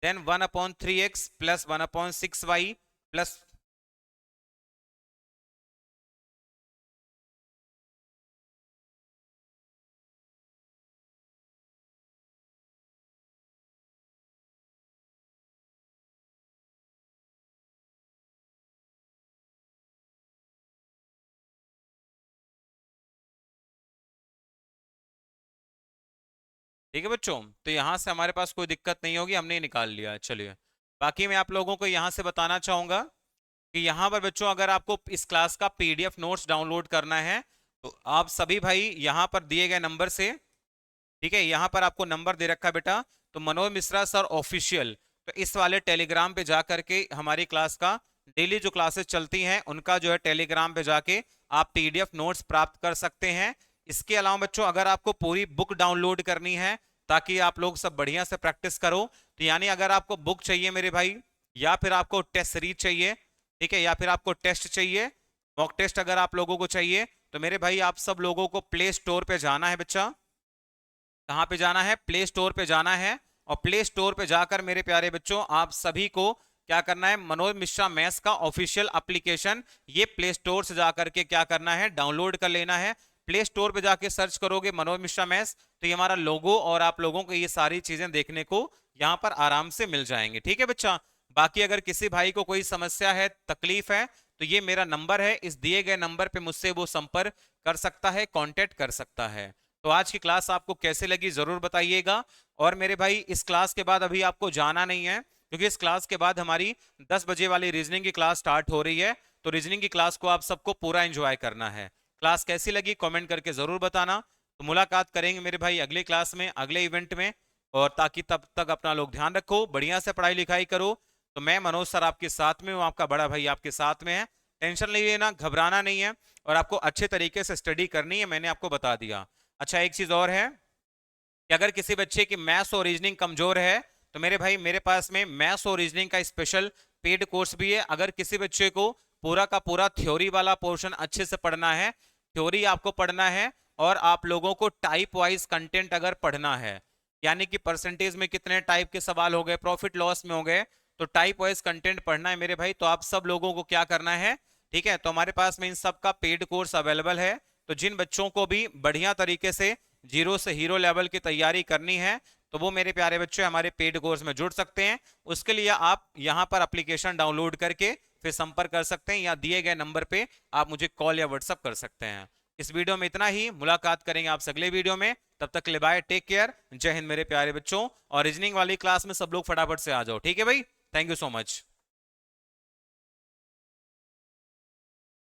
then 1/3x plus 1/6y plus, ठीक है बच्चों, तो यहां से हमारे पास कोई दिक्कत नहीं होगी, हमने निकाल लिया। चलिए, बाकी मैं आप लोगों को यहां से बताना चाहूंगा कि यहाँ पर बच्चों अगर आपको इस क्लास का पीडीएफ नोट्स डाउनलोड करना है तो आप सभी भाई यहाँ पर दिए गए नंबर से, ठीक है, यहाँ पर आपको नंबर दे रखा है बेटा, तो मनोज मिश्रा सर ऑफिशियल, तो इस वाले टेलीग्राम पे जा करके हमारी क्लास का डेली जो क्लासेस चलती हैं उनका जो है टेलीग्राम पे जाके आप पीडीएफ नोट्स प्राप्त कर सकते हैं। इसके अलावा बच्चों अगर आपको पूरी बुक डाउनलोड करनी है ताकि आप लोग सब बढ़िया से प्रैक्टिस करो, तो यानी अगर आपको बुक चाहिए मेरे भाई, या फिर आपको टेस्ट सीरीज चाहिए, ठीक है, या फिर आपको टेस्ट चाहिए, मॉक टेस्ट अगर आप लोगों को चाहिए, तो मेरे भाई आप सब लोगों को प्ले स्टोर पे जाना है बच्चा। कहाँ पे जाना है, प्ले स्टोर पे जाना है, और प्ले स्टोर पे जाकर मेरे प्यारे बच्चों आप सभी को क्या करना है, मनोज मिश्रा मैथ्स का ऑफिशियल एप्लीकेशन ये प्ले स्टोर से जाकर के क्या करना है, डाउनलोड कर लेना है। प्ले स्टोर पे जाके सर्च करोगे मनोज मिश्रा मैथ्स, तो ये हमारा लोगो और आप लोगों को ये सारी चीजें देखने को यहाँ पर आराम से मिल जाएंगे। ठीक है बच्चा, बाकी अगर किसी भाई को कोई समस्या है, तकलीफ है, तो ये मेरा नंबर है, इस दिए गए नंबर पे मुझसे वो संपर्क कर सकता है, कांटेक्ट कर सकता है। तो आज की क्लास आपको कैसे लगी जरूर बताइएगा। और मेरे भाई इस क्लास के बाद अभी आपको जाना नहीं है, क्योंकि इस क्लास के बाद हमारी 10 बजे वाली रीजनिंग की क्लास स्टार्ट हो रही है, तो रीजनिंग की क्लास को आप सबको पूरा एंजॉय करना है। क्लास कैसी लगी कमेंट करके जरूर बताना। तो मुलाकात करेंगे मेरे भाई अगले क्लास में, अगले इवेंट में, और ताकि तब तक अपना लोग ध्यान रखो, बढ़िया से पढ़ाई लिखाई करो। तो मैं मनोज सर आपके साथ में हूँ, आपका बड़ा भाई आपके साथ में है, टेंशन नहीं लेना, घबराना नहीं है, और आपको अच्छे तरीके से स्टडी करनी है, मैंने आपको बता दिया। अच्छा, एक चीज और है कि अगर किसी बच्चे की मैथ्स और रीजनिंग कमजोर है तो मेरे भाई मेरे पास में मैथ्स और रीजनिंग का स्पेशल पेड कोर्स भी है। अगर किसी बच्चे को पूरा का पूरा थ्योरी वाला पोर्शन अच्छे से पढ़ना है, थ्योरी आपको पढ़ना है, और आप लोगों को टाइप वाइज कंटेंट अगर पढ़ना है, यानी कि परसेंटेज में कितने टाइप के सवाल हो गए, प्रॉफिट लॉस में हो गए, तो टाइप वाइज कंटेंट पढ़ना है मेरे भाई, तो आप सब लोगों को क्या करना है, ठीक है, तो हमारे पास में इन सब का पेड कोर्स अवेलेबल है। तो जिन बच्चों को भी बढ़िया तरीके से जीरो से हीरो लेवल की तैयारी करनी है तो वो मेरे प्यारे बच्चे हमारे पेड कोर्स में जुड़ सकते हैं। उसके लिए आप यहां पर एप्लीकेशन डाउनलोड करके फिर संपर्क कर सकते हैं, या दिए गए नंबर पे आप मुझे कॉल या व्हाट्सअप कर सकते हैं। इस वीडियो में इतना ही, मुलाकात करेंगे आपसे अगले वीडियो में, तब तक के लिए बाय, टेक केयर, जय हिंद मेरे प्यारे बच्चों। और रीजनिंग वाली क्लास में सब लोग फटाफट से आ जाओ, ठीक है भाई, थैंक यू सो मच।